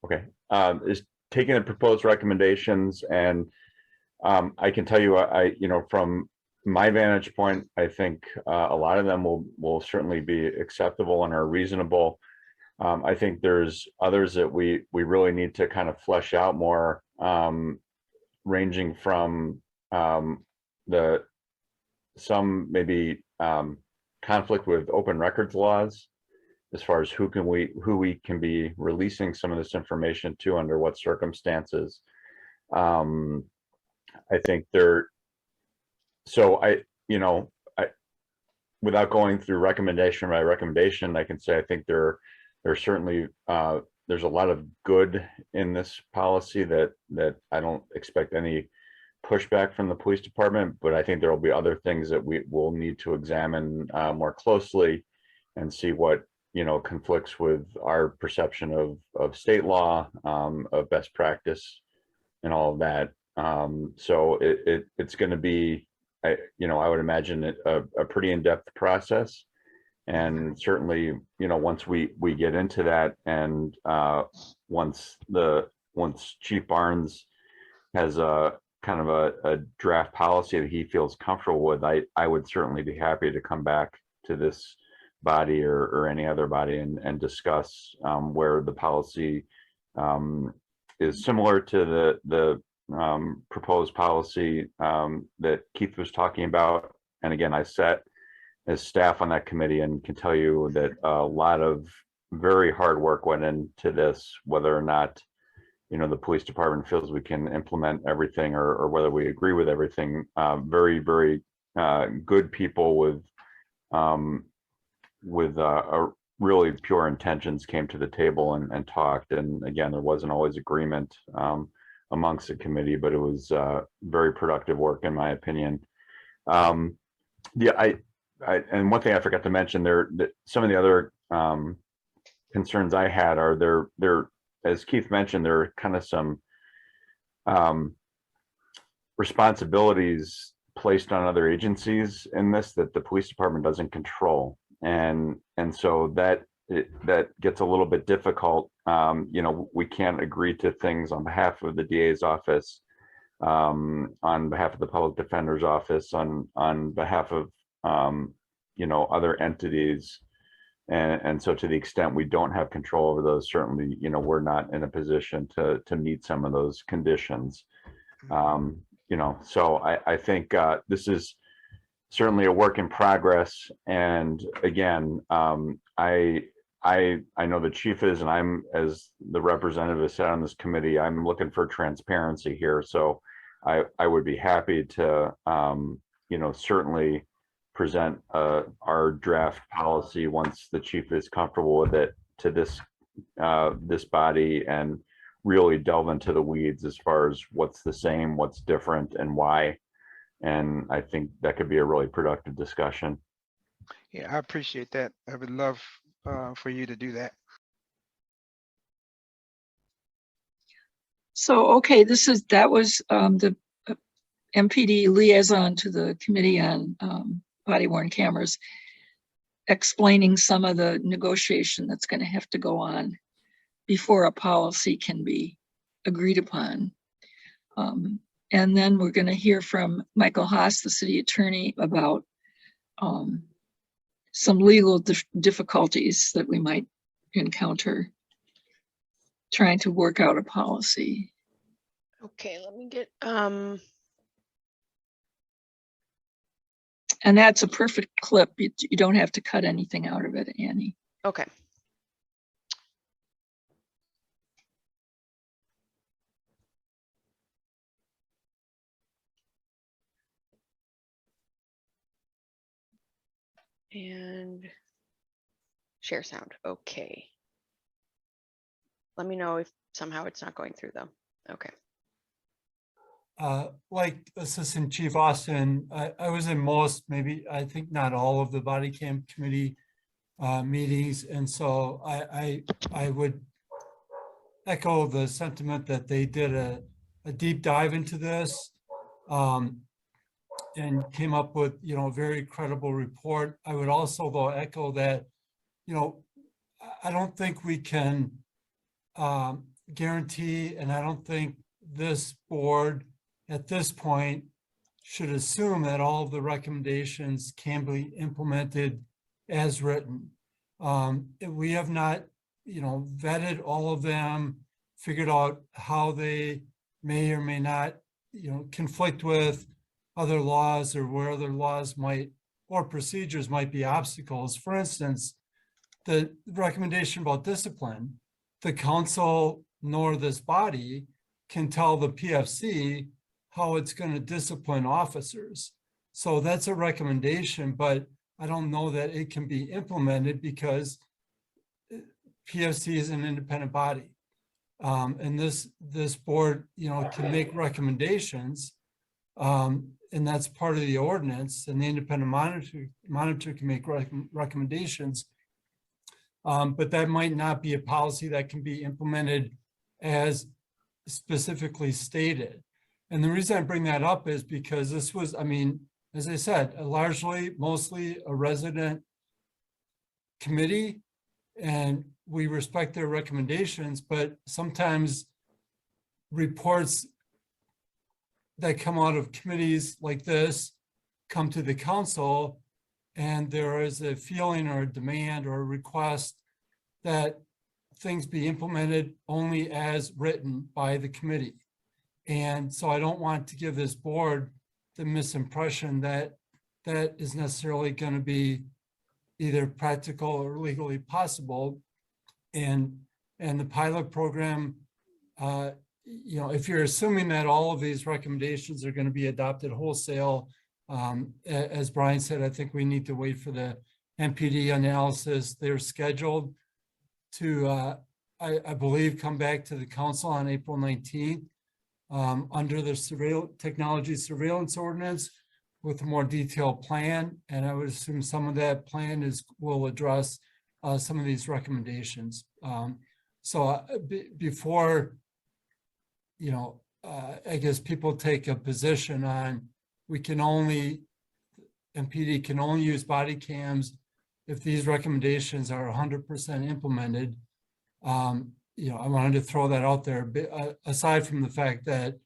Okay. Is taking the proposed recommendations, and I can tell you, from my vantage point, I think a lot of them will certainly be acceptable and are reasonable. I think there's others that we really need to kind of flesh out more, ranging from some maybe conflict with open records laws, as far as who we can be releasing some of this information to under what circumstances. I think without going through recommendation by recommendation, I can say I think there's certainly there's a lot of good in this policy that I don't expect any pushback from the police department, but I think there will be other things that we will need to examine more closely and see what conflicts with our perception of state law, of best practice, and all of that. So it's going to be, I would imagine it a pretty in-depth process. And certainly, once we get into that, and once Chief Barnes has a kind of a draft policy that he feels comfortable with, I would certainly be happy to come back to this body or any other body and discuss where the policy is similar to the proposed policy that Keith was talking about. And again, I sat as staff on that committee and can tell you that a lot of very hard work went into this, whether or not the police department feels we can implement everything or whether we agree with everything. Very, very good people with really pure intentions came to the table and talked. And again, there wasn't always agreement amongst the committee, but it was very productive work in my opinion. Yeah, and one thing I forgot to mention that some of the other concerns I had are there, as Keith mentioned, there are kind of some responsibilities placed on other agencies in this that the police department doesn't control. And so that gets a little bit difficult. We can't agree to things on behalf of the DA's office, on behalf of the public defender's office, on behalf of other entities. And so to the extent we don't have control over those, certainly, we're not in a position to meet some of those conditions. So I think this is certainly a work in progress. And again, I know the chief is, and I'm, as the representative has said on this committee, I'm looking for transparency here. So I would be happy to, certainly present our draft policy once the chief is comfortable with it to this body and really delve into the weeds as far as what's the same, what's different, and why. And I think that could be a really productive discussion. Yeah, I appreciate that. I would love for you to do that. So, okay, that was the MPD liaison to the Committee on Body Worn Cameras, explaining some of the negotiation that's going to have to go on before a policy can be agreed upon. And then we're going to hear from Michael Haas, the city attorney, about some legal difficulties that we might encounter trying to work out a policy. Okay, let me get And that's a perfect clip. You don't have to cut anything out of it, Annie. okay. And share sound. Okay. Let me know if somehow it's not going through though. Okay. Like Assistant Chief Austin, I was in most, maybe I think not all of the body cam committee meetings, and so I would echo the sentiment that they did a deep dive into this and came up with a very credible report. I would also though echo that I don't think we can guarantee, and I don't think this board at this point should assume that all of the recommendations can be implemented as written. We have not, vetted all of them, figured out how they may or may not, conflict with other laws or where other laws might or procedures might be obstacles. For instance, the recommendation about discipline, the council nor this body can tell the PFC how it's going to discipline officers. So that's a recommendation, but I don't know that it can be implemented because PFC is an independent body. And this board, can make recommendations, and that's part of the ordinance, and the independent monitor can make recommendations. But that might not be a policy that can be implemented as specifically stated. And the reason I bring that up is because this was, I mean, as I said, mostly a resident committee, and we respect their recommendations, but sometimes reports that come out of committees like this come to the council, and there is a feeling or a demand or a request that things be implemented only as written by the committee. And so I don't want to give this board the misimpression that that is necessarily going to be either practical or legally possible. And the pilot program, you know, if you're assuming that all of these recommendations are going to be adopted wholesale, as Brian said, I think we need to wait for the MPD analysis. They're scheduled to, I believe, come back to the council on April 19th under the technology surveillance ordinance with a more detailed plan. And I would assume some of that plan will address some of these recommendations. Before, you know, I guess people take a position on MPD can only use body cams if these recommendations are 100% implemented. You know, I wanted to throw that out there, aside from the fact that,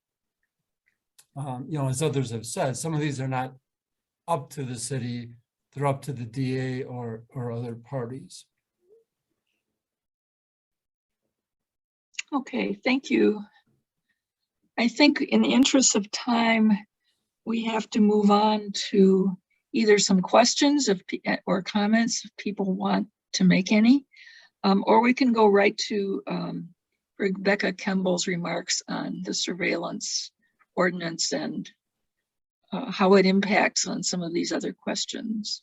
you know, as others have said, some of these are not up to the city, they're up to the DA or other parties. Okay, thank you. I think in the interest of time, we have to move on to either some questions or comments if people want to make any, or we can go right to Rebecca Kemball's remarks on the surveillance ordinance and how it impacts on some of these other questions.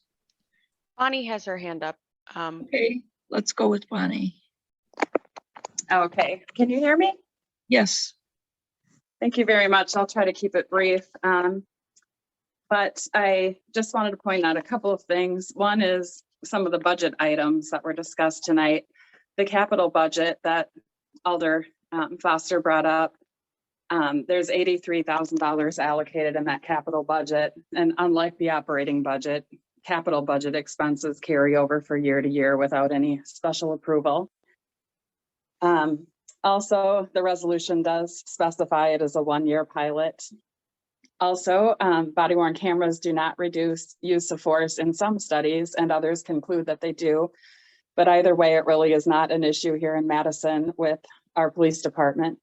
Bonnie has her hand up. Okay, let's go with Bonnie. Okay, can you hear me? Yes. Thank you very much. I'll try to keep it brief. But I just wanted to point out a couple of things. One is some of the budget items that were discussed tonight. The capital budget that Alder Foster brought up, there's $83,000 allocated in that capital budget. And unlike the operating budget, capital budget expenses carry over for year to year without any special approval. Also, the resolution does specify it as a one-year pilot. Also, body-worn cameras do not reduce use of force in some studies, and others conclude that they do. But either way, it really is not an issue here in Madison with our police department.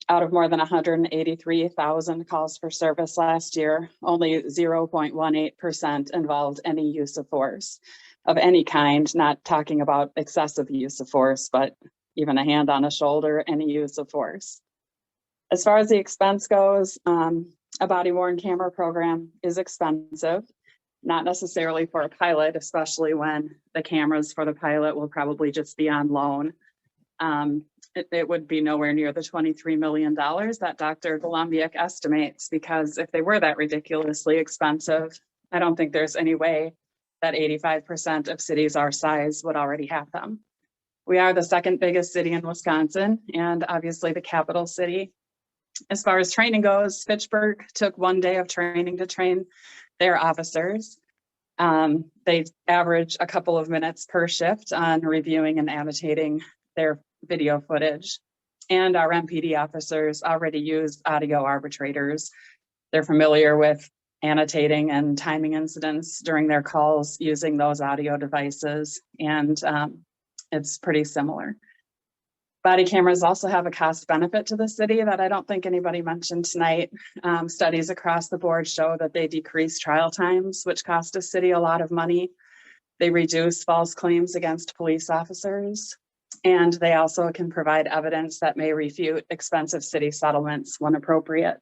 Out of more than 183,000 calls for service last year, only 0.18% involved any use of force of any kind, not talking about excessive use of force, but even a hand on a shoulder, any use of force. As far as the expense goes, a body-worn camera program is expensive, not necessarily for a pilot, especially when the cameras for the pilot will probably just be on loan. It would be nowhere near the $23 million that Dr. Golombiak estimates, because if they were that ridiculously expensive, I don't think there's any way that 85% of cities our size would already have them. We are the second biggest city in Wisconsin, and obviously the capital city. As far as training goes, Fitchburg took 1 day of training to train their officers. They average a couple of minutes per shift on reviewing and annotating their video footage. And our MPD officers already use audio arbitrators. They're familiar with annotating and timing incidents during their calls using those audio devices, and it's pretty similar. Body cameras also have a cost benefit to the city that I don't think anybody mentioned tonight. Studies across the board show that they decrease trial times, which cost a city a lot of money. They reduce false claims against police officers, and they also can provide evidence that may refute expensive city settlements when appropriate.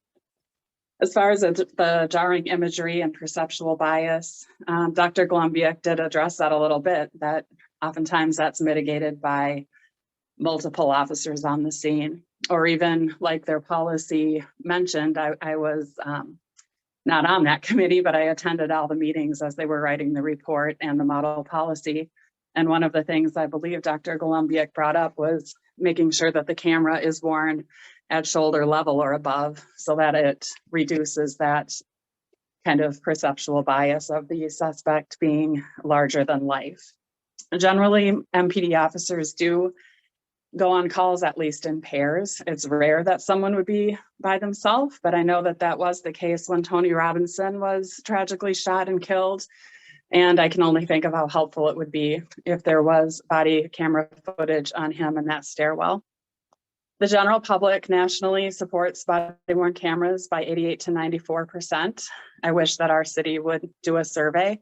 As far as the jarring imagery and perceptual bias, Dr. Golombiak did address that a little bit, that oftentimes that's mitigated by multiple officers on the scene, or even like their policy mentioned, I was not on that committee, but I attended all the meetings as they were writing the report and the model policy. And one of the things I believe Dr. Golombiak brought up was making sure that the camera is worn at shoulder level or above so that it reduces that kind of perceptual bias of the suspect being larger than life. Generally, MPD officers do go on calls at least in pairs. It's rare that someone would be by themselves, but I know that that was the case when Tony Robinson was tragically shot and killed. And I can only think of how helpful it would be if there was body camera footage on him in that stairwell. The general public nationally supports body-worn cameras by 88 to 94%. I wish that our city would do a survey.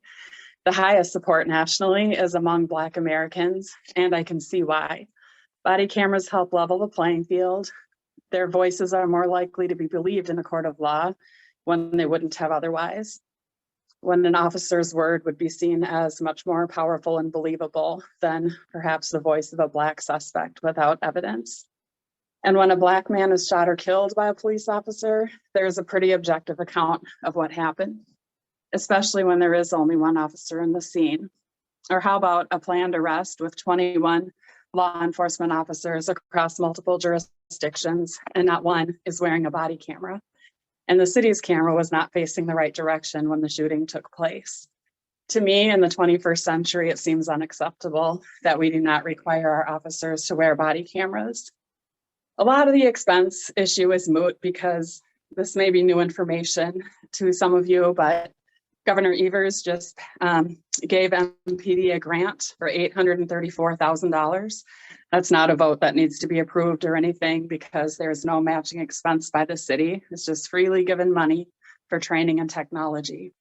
The highest support nationally is among Black Americans, and I can see why. Body cameras help level the playing field. Their voices are more likely to be believed in a court of law when they wouldn't have otherwise. When an officer's word would be seen as much more powerful and believable than perhaps the voice of a Black suspect without evidence. And when a Black man is shot or killed by a police officer, there's a pretty objective account of what happened, especially when there is only one officer in the scene. Or how about a planned arrest with 21 law enforcement officers across multiple jurisdictions, and not one is wearing a body camera. And the city's camera was not facing the right direction when the shooting took place. To me, in the 21st century, it seems unacceptable that we do not require our officers to wear body cameras. A lot of the expense issue is moot because this may be new information to some of you, but Governor Evers just gave MPD a grant for $834,000. That's not a vote that needs to be approved or anything because there's no matching expense by the city. It's just freely given money for training and technology.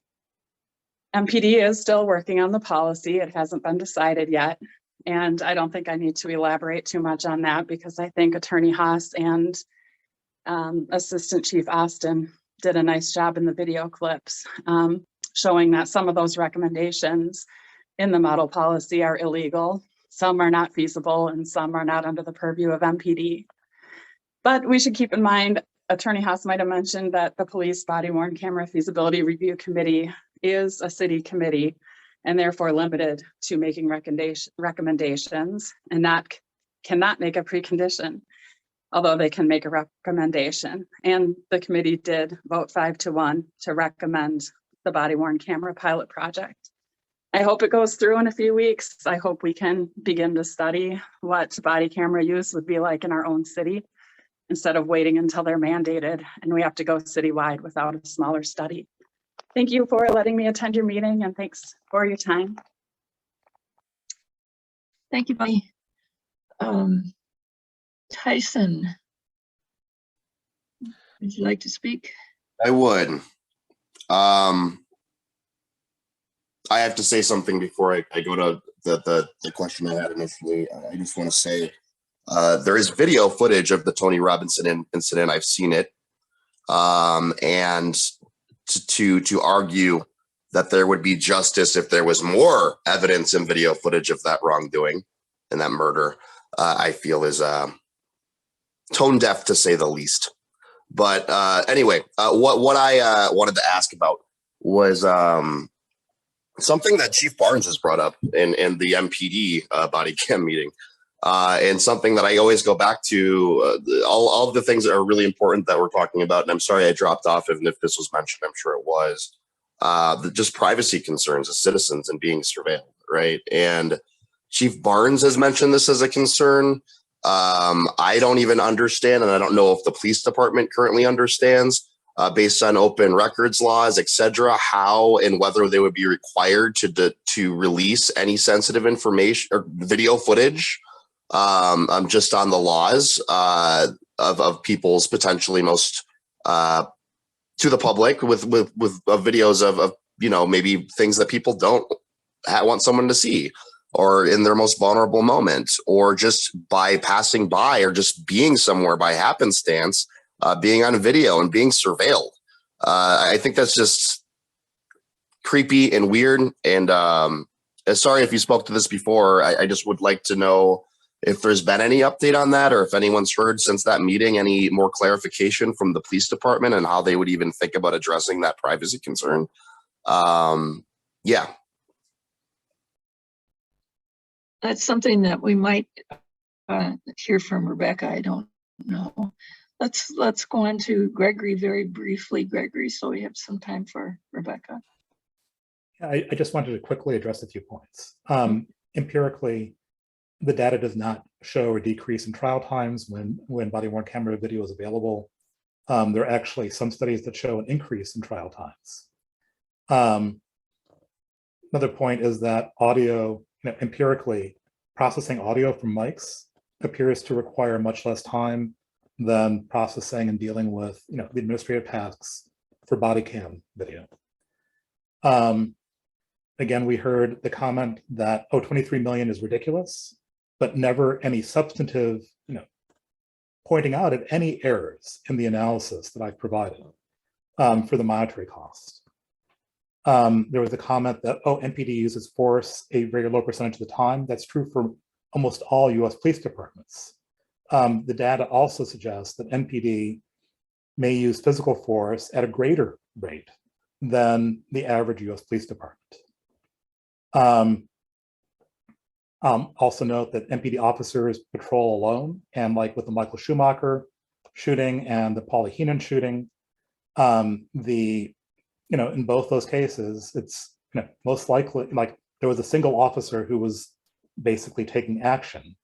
MPD is still working on the policy. It hasn't been decided yet. And I don't think I need to elaborate too much on that because I think Attorney Haas and Assistant Chief Austin did a nice job in the video clips showing that some of those recommendations in the model policy are illegal. Some are not feasible and some are not under the purview of MPD. But we should keep in mind, Attorney Haas might have mentioned that the Police Body-Worn Camera Feasibility Review Committee is a city committee and therefore limited to making recommendations and cannot make a precondition, although they can make a recommendation. And the committee did vote 5-1 to recommend the body-worn camera pilot project. I hope it goes through in a few weeks. I hope we can begin to study what body camera use would be like in our own city instead of waiting until they're mandated and we have to go citywide without a smaller study. Thank you for letting me attend your meeting and thanks for your time. Thank you, Bonnie. Tyson, would you like to speak? I would. I have to say something before I go to the question I had initially. I just want to say there is video footage of the Tony Robinson incident. I've seen it. And to argue that there would be justice if there was more evidence and video footage of that wrongdoing and that murder, I feel is tone deaf to say the least. But anyway, what I wanted to ask about was something that Chief Barnes has brought up in the MPD body cam meeting, and something that I always go back to. All of the things that are really important that we're talking about, and I'm sorry I dropped off, even if this was mentioned, I'm sure it was, just privacy concerns of citizens and being surveilled, right? And Chief Barnes has mentioned this as a concern. I don't even understand, and I don't know if the police department currently understands, based on open records laws, et cetera, how and whether they would be required to release any sensitive information or video footage, just on the laws of people's potentially most to the public with videos of maybe things that people don't want someone to see, or in their most vulnerable moment, or just by passing by, or just being somewhere by happenstance, being on video and being surveilled. I think that's just creepy and weird. And sorry if you spoke to this before. I just would like to know if there's been any update on that, or if anyone's heard since that meeting any more clarification from the police department and how they would even think about addressing that privacy concern. Yeah. That's something that we might hear from Rebecca. I don't know. let's go on to Gregory very briefly, Gregory, so we have some time for Rebecca. I just wanted to quickly address a few points. Empirically, the data does not show a decrease in trial times when body-worn camera video is available. There are actually some studies that show an increase in trial times. Another point is that audio, empirically, processing audio from mics appears to require much less time than processing and dealing with the administrative tasks for body cam video. Again, we heard the comment that, oh, 23 million is ridiculous, but never any substantive, pointing out at any errors in the analysis that I've provided for the monetary cost. There was a comment that, oh, NPD uses force a very low percentage of the time. That's true for almost all US police departments. The data also suggests that NPD may use physical force at a greater rate than the average US police department. Also note that NPD officers patrol alone, and like with the Michael Schumacher shooting and the Paula Heenan shooting, in both those cases, it's most likely like there was a single officer who was basically taking action,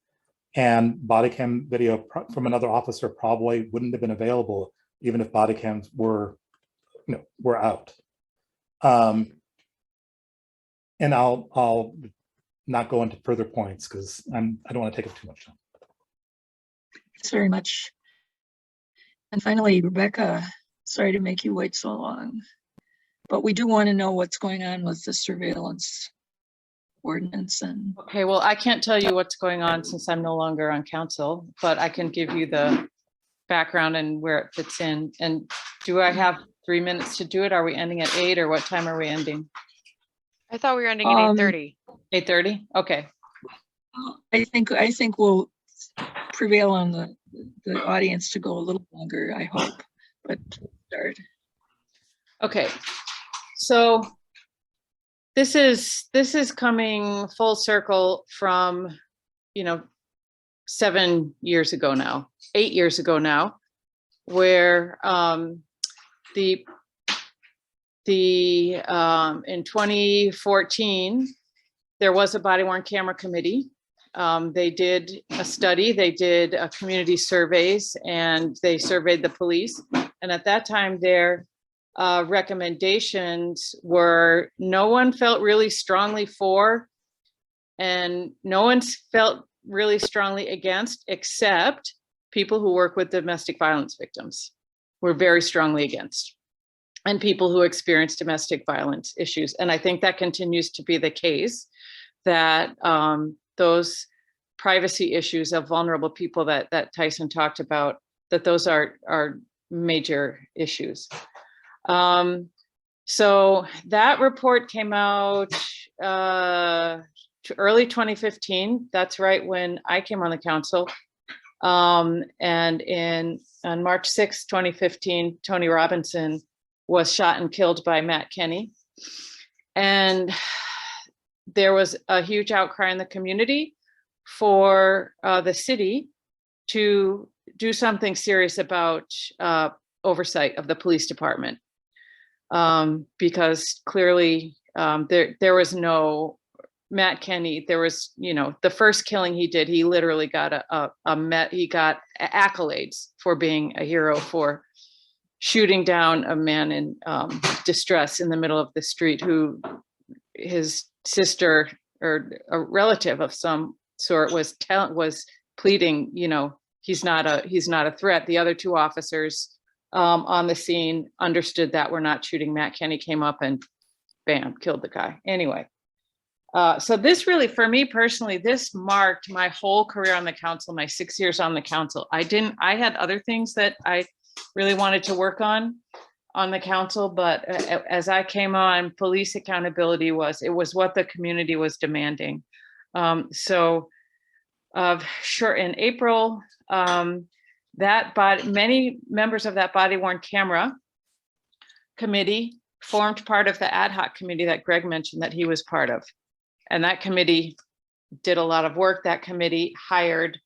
and body cam video from another officer probably wouldn't have been available even if body cams were out. And I'll not go into further points because I don't want to take up too much time. Thanks very much. And finally, Rebecca, sorry to make you wait so long, but we do want to know what's going on with the surveillance ordinance. And Okay, well, I can't tell you what's going on since I'm no longer on council, but I can give you the background and where it fits in. And do I have 3 minutes to do it? Are we ending at 8 or what time are we ending? I thought we were ending at 8:30. 8:30? Okay. I think we'll prevail on the audience to go a little longer, I hope, but start. Okay, so this is coming full circle from 7 years ago now, 8 years ago now, where in 2014 there was a body-worn camera committee. They did a study, they did community surveys, and they surveyed the police. And at that time, their recommendations were no one felt really strongly for, and no one felt really strongly against, except people who work with domestic violence victims were very strongly against, and people who experience domestic violence issues. And I think that continues to be the case, that those privacy issues of vulnerable people that Tyson talked about, that those are major issues. So that report came out early 2015. That's right when I came on the council. And on March 6, 2015, Tony Robinson was shot and killed by Matt Kenny. And there was a huge outcry in the community for the city to do something serious about oversight of the police department. Because clearly there was no Matt Kenny. There was, the first killing he did, he literally got he got accolades for being a hero for shooting down a man in distress in the middle of the street, who his sister or a relative of some sort was pleading, he's not a threat. The other two officers on the scene understood that we're not shooting. Matt Kenny came up and bam, killed the guy. Anyway, so this really, for me personally, this marked my whole career on the council, my 6 years on the council. I had other things that I really wanted to work on the council, but as I came on, police accountability was what the community was demanding. So sure, in April, many members of that body-worn camera committee formed part of the ad hoc committee that Greg mentioned that he was part of. And that committee did a lot of work. That committee hired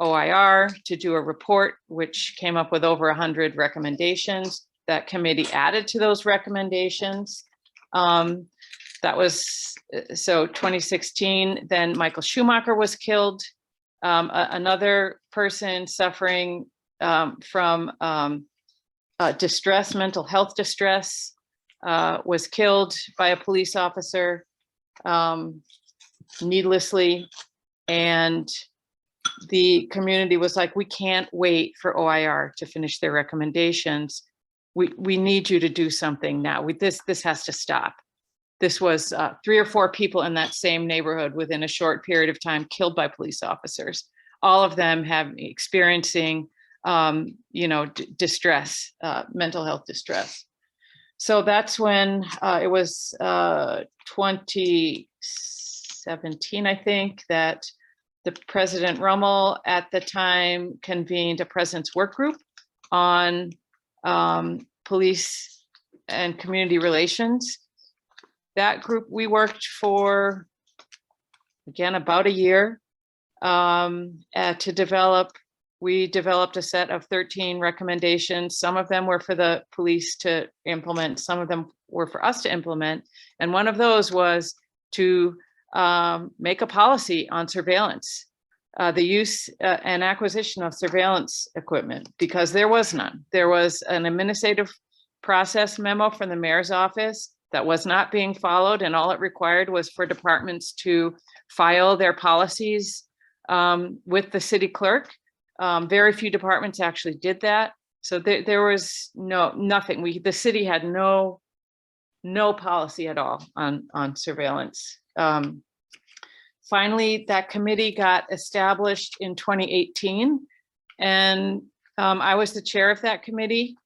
OIR to do a report, which came up with over 100 recommendations. That committee added to those recommendations. That was, so 2016, then Michael Schumacher was killed. Another person suffering from distress, mental health distress, was killed by a police officer needlessly. And the community was like, we can't wait for OIR to finish their recommendations. We need you to do something now. This has to stop. This was 3 or 4 people in that same neighborhood within a short period of time killed by police officers. All of them have experiencing, distress, mental health distress. So that's when it was 2017, I think, that the President Rummel at the time convened a president's work group on police and community relations. That group, we worked for, again, about a year to develop. We developed a set of 13 recommendations. Some of them were for the police to implement. Some of them were for us to implement. And one of those was to make a policy on surveillance, the use and acquisition of surveillance equipment, because there was none. There was an administrative process memo from the mayor's office that was not being followed, and all it required was for departments to file their policies with the city clerk. Very few departments actually did that. So there was nothing. The city had no policy at all on surveillance. Finally, that committee got established in 2018, and I was the chair of that committee.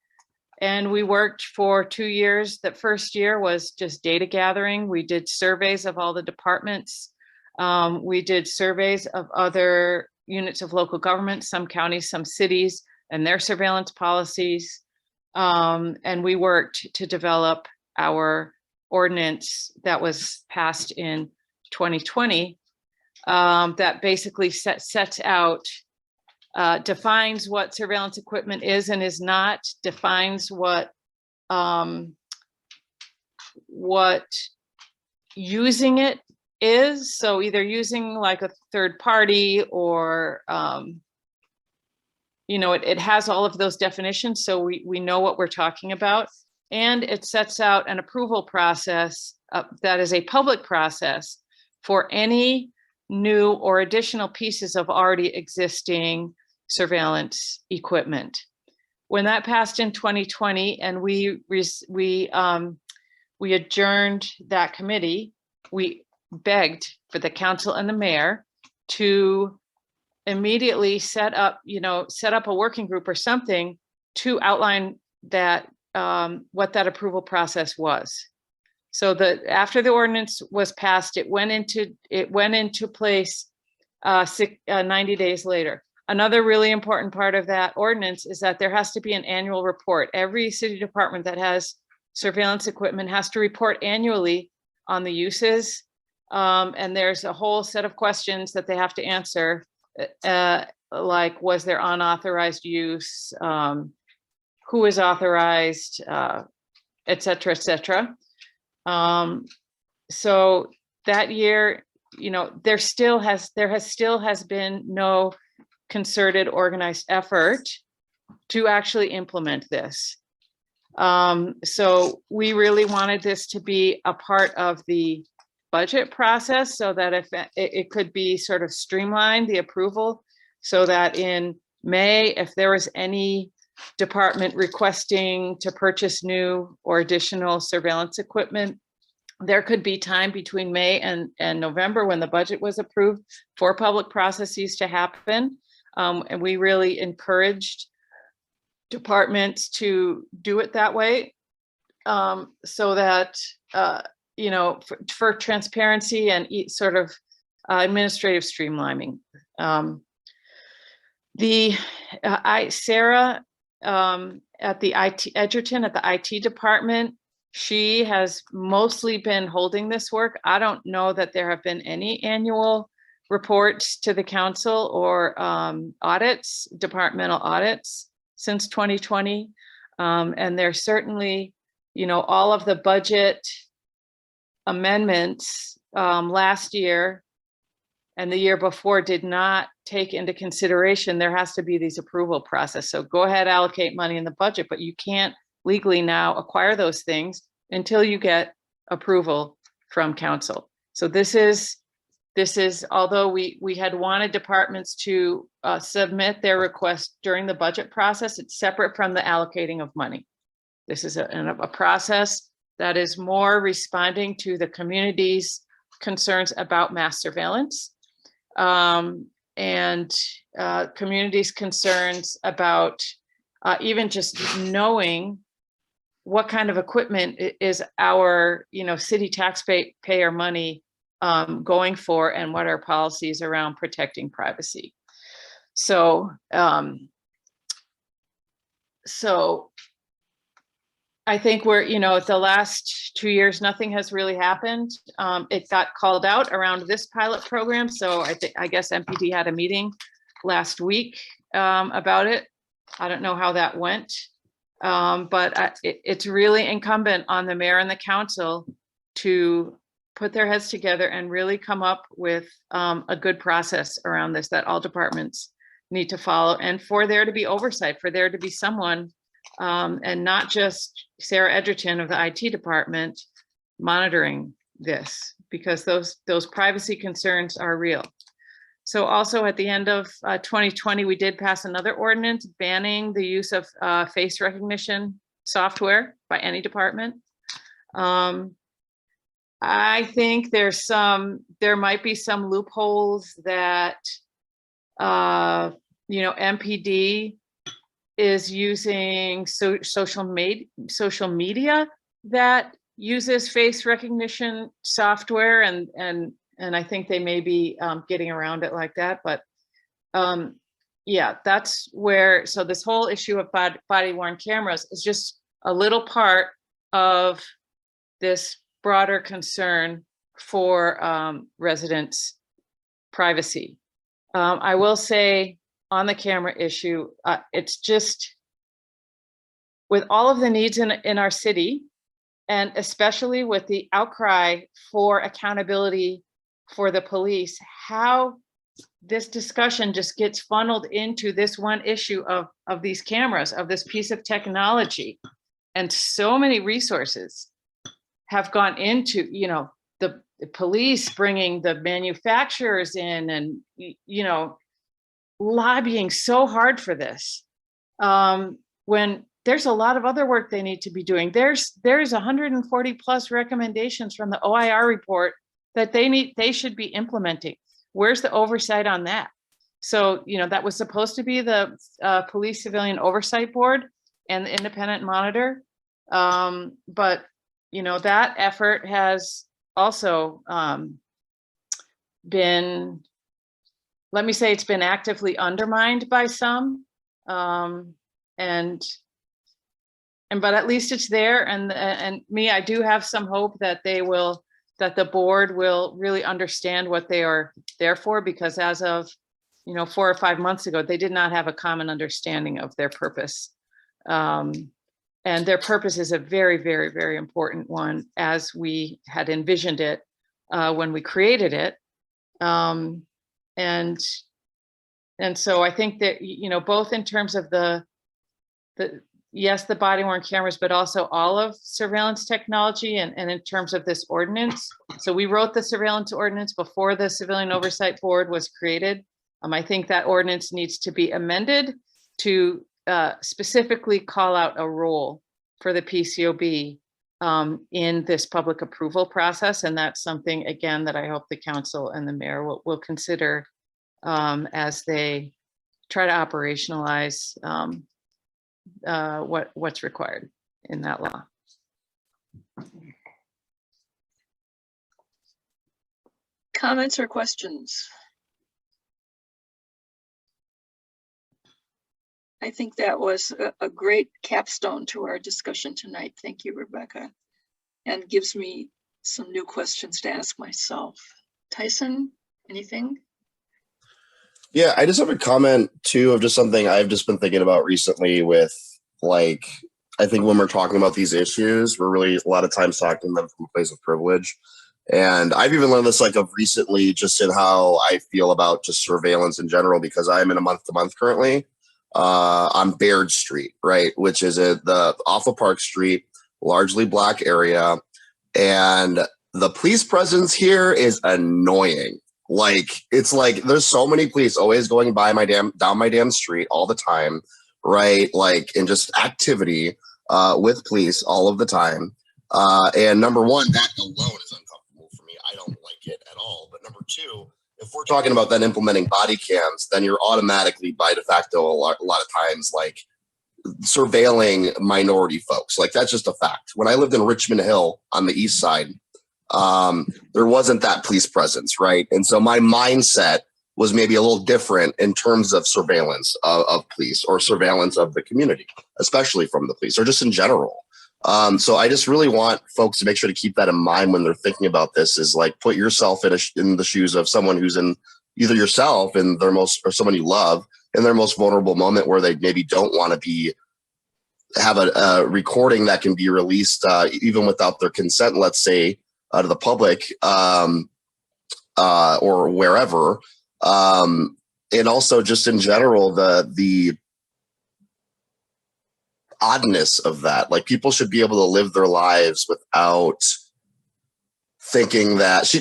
And we worked for 2 years. That first year was just data gathering. We did surveys of all the departments. We did surveys of other units of local government, some counties, some cities, and their surveillance policies. And we worked to develop our ordinance that was passed in 2020 that basically sets out, defines what surveillance equipment is and is not, defines what using it is. So either using like a third party or, it has all of those definitions. So we know what we're talking about. And it sets out an approval process that is a public process for any new or additional pieces of already existing surveillance equipment. When that passed in 2020 and we adjourned that committee, we begged for the council and the mayor to immediately set up a working group or something to outline that what that approval process was. So that after the ordinance was passed, it went into place 90 days later. Another really important part of that ordinance is that there has to be an annual report. Every city department that has surveillance equipment has to report annually on the uses. And there's a whole set of questions that they have to answer, like, was there unauthorized use? Who is authorized, et cetera, et cetera. So that year, there still has been no concerted, organized effort to actually implement this. So we really wanted this to be a part of the budget process so that if it could be sort of streamlined, the approval, so that in May, if there was any department requesting to purchase new or additional surveillance equipment, there could be time between May and November when the budget was approved for public processes to happen. And we really encouraged departments to do it that way, so that, for transparency and sort of administrative streamlining. Sarah at the IT, Edgerton at the IT department, she has mostly been holding this work. I don't know that there have been any annual reports to the council or audits, departmental audits since 2020. And there's certainly, you know, all of the budget amendments last year and the year before did not take into consideration, there has to be these approval process. So go ahead, allocate money in the budget, but you can't legally now acquire those things until you get approval from council. So this is, although we had wanted departments to submit their request during the budget process, it's separate from the allocating of money. This is a process that is more responding to the community's concerns about mass surveillance and community's concerns about even just knowing what kind of equipment is our, you know, city taxpayer money going for, and what our policies around protecting privacy. So, I think we're, you know, the last 2 years, nothing has really happened. It got called out around this pilot program. So I guess MPD had a meeting last week about it. I don't know how that went, but it's really incumbent on the mayor and the council to put their heads together and really come up with a good process around this that all departments need to follow, and for there to be oversight, for there to be someone and not just Sarah Edgerton of the IT department monitoring this, because those privacy concerns are real. So also at the end of 2020, we did pass another ordinance banning the use of face recognition software by any department. I think there might be some loopholes that, you know, MPD is using social media that uses face recognition software, and I think they may be getting around it like that. But yeah, that's where, so this whole issue of body worn cameras is just a little part of this broader concern for residents' privacy. I will say, on the camera issue, it's just, with all of the needs in our city, and especially with the outcry for accountability for the police, how this discussion just gets funneled into this one issue of these cameras, of this piece of technology. And so many resources have gone into, you know, the police bringing the manufacturers in, and, you know, lobbying so hard for this, when there's a lot of other work they need to be doing. There's 140 plus recommendations from the OIR report that they should be implementing. Where's the oversight on that? So, you know, that was supposed to be the Police Civilian Oversight Board and the independent monitor. But, you know, that effort has also been, let me say, it's been actively undermined by some, but at least it's there. And me, I do have some hope that that the board will really understand what they are there for, because as of, you know, 4 or 5 months ago, they did not have a common understanding of their purpose. And their purpose is a very, very, very important one, as we had envisioned it when we created it. And so I think that, you know, both in terms of the body worn cameras, but also all of surveillance technology, and in terms of this ordinance. So we wrote the surveillance ordinance before the Civilian Oversight Board was created. I think that ordinance needs to be amended to specifically call out a role for the PCOB in this public approval process. And that's something, again, that I hope the council and the mayor will consider as they try to operationalize what's required in that law. Comments or questions? I think that was a great capstone to our discussion tonight. Thank you, Rebecca. And gives me some new questions to ask myself. Tyson, anything? Yeah, I just have a comment too of just something I've just been thinking about recently with like, I think when we're talking about these issues, we're really a lot of times talking them from a place of privilege. And I've even learned this like of recently just in how I feel about just surveillance in general, because I'm in a month to month currently on Baird Street, right? Which is off of Park Street, largely black area. And the police presence here is annoying. Like it's like there's so many police always going by down my damn street all the time, right? Like and just activity with police all of the time. And number one, that alone is uncomfortable for me. I don't like it at all. But number two, if we're talking about then implementing body cams, then you're automatically by de facto a lot of times like surveilling minority folks. Like that's just a fact. When I lived in Richmond Hill on the east side, there wasn't that police presence, right? And so my mindset was maybe a little different in terms of surveillance of police or surveillance of the community, especially from the police or just in general. So I just really want folks to make sure to keep that in mind when they're thinking about this is like put yourself in the shoes of someone who's in either yourself and their most or someone you love in their most vulnerable moment where they maybe don't want to have a recording that can be released even without their consent, let's say, to the public or wherever. And also just in general, the oddness of that, like people should be able to live their lives without thinking that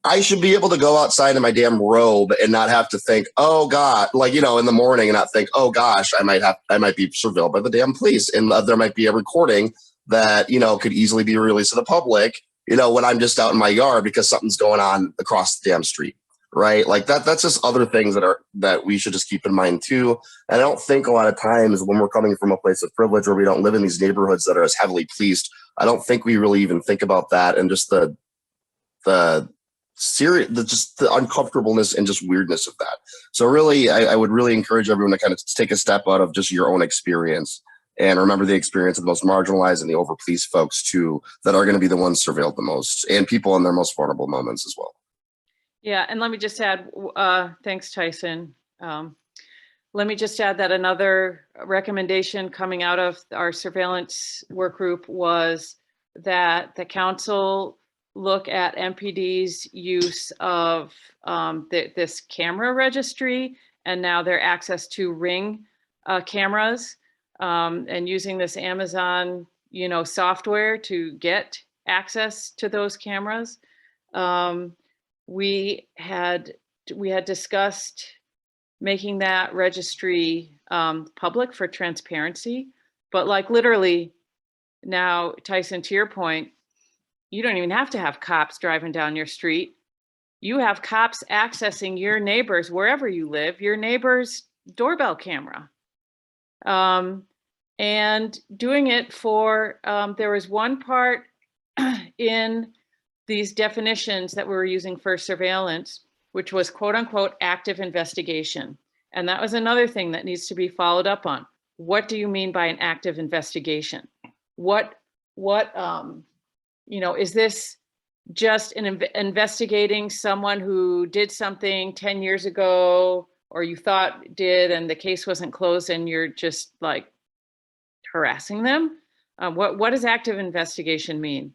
I should be able to go outside in my damn robe and not have to think, oh God, like, you know, in the morning and not think, oh gosh, I might be surveilled by the damn police. And there might be a recording that, you know, could easily be released to the public, you know, when I'm just out in my yard because something's going on across the damn street. Right. Like that's just other things that we should just keep in mind too. And I don't think a lot of times when we're coming from a place of privilege where we don't live in these neighborhoods that are as heavily policed, I don't think we really even think about that and just the uncomfortableness and just weirdness of that. So really, I would really encourage everyone to kind of take a step out of just your own experience and remember the experience of the most marginalized and the over policed folks too, that are going to be the ones surveilled the most and people in their most vulnerable moments as well. Yeah, and let me just add, thanks, Tyson. Let me just add that another recommendation coming out of our surveillance work group was that the council look at MPD's use of this camera registry and now their access to Ring cameras and using this Amazon, you know, software to get access to those cameras. We had discussed making that registry public for transparency, but like literally now, Tyson, to your point, you don't even have to have cops driving down your street. You have cops accessing your neighbors, wherever you live, your neighbor's doorbell camera. And doing it for, there was one part in these definitions that we were using for surveillance, which was quote unquote active investigation. And that was another thing that needs to be followed up on. What do you mean by an active investigation? What you know, is this just investigating someone who did something 10 years ago, or you thought did, and the case wasn't closed and you're just like harassing them? What does active investigation mean?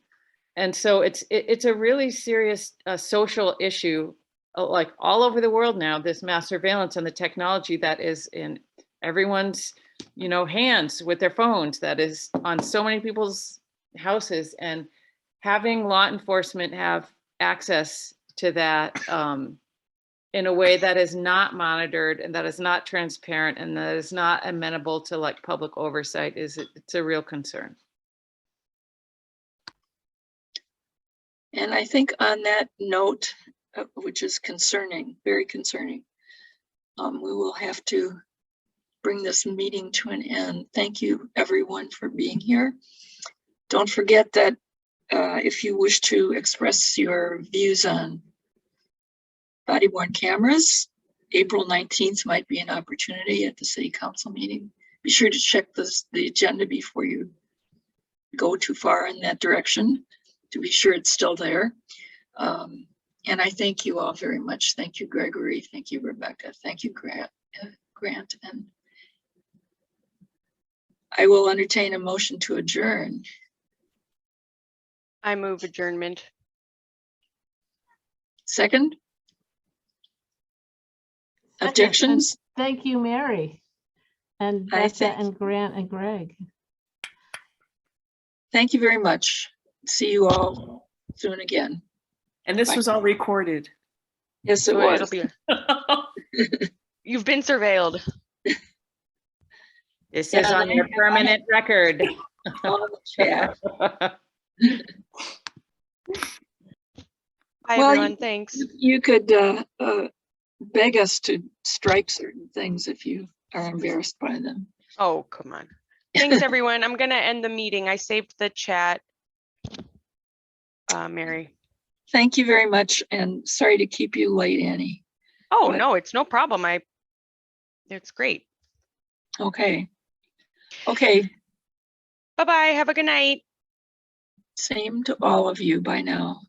And so it's a really serious social issue, like all over the world now, this mass surveillance and the technology that is in everyone's, you know, hands with their phones, that is on so many people's houses, and having law enforcement have access to that in a way that is not monitored and that is not transparent and that is not amenable to like public oversight it's a real concern. And I think on that note, which is concerning, very concerning, we will have to bring this meeting to an end. Thank you, everyone, for being here. Don't forget that if you wish to express your views on body-worn cameras, April 19th might be an opportunity at the City Council meeting. Be sure to check the agenda before you go too far in that direction to be sure it's still there. And I thank you all very much. Thank you, Gregory. Thank you, Rebecca. Thank you, Grant. And I will entertain a motion to adjourn. I move adjournment. Second? Second. Objections? Thank you, Mary. And I Becca thank and Grant and Greg. Thank you very much. See you all soon again. And this was all recorded. Yes, it Well, was. it'll be. You've been surveilled. This Yeah, is on your permanent record. On the chat. Bye, Well, everyone. Thanks. You could beg us to strike certain things if you are embarrassed by them. Oh, come on. Thanks, everyone. I'm gonna end the meeting. I saved the chat. Mary. Thank you very much, and sorry to keep you late, Annie. Oh, But- no, it's no problem. It's great. Okay. Okay, Bye-bye. Have a good night. same to all of you. Bye now.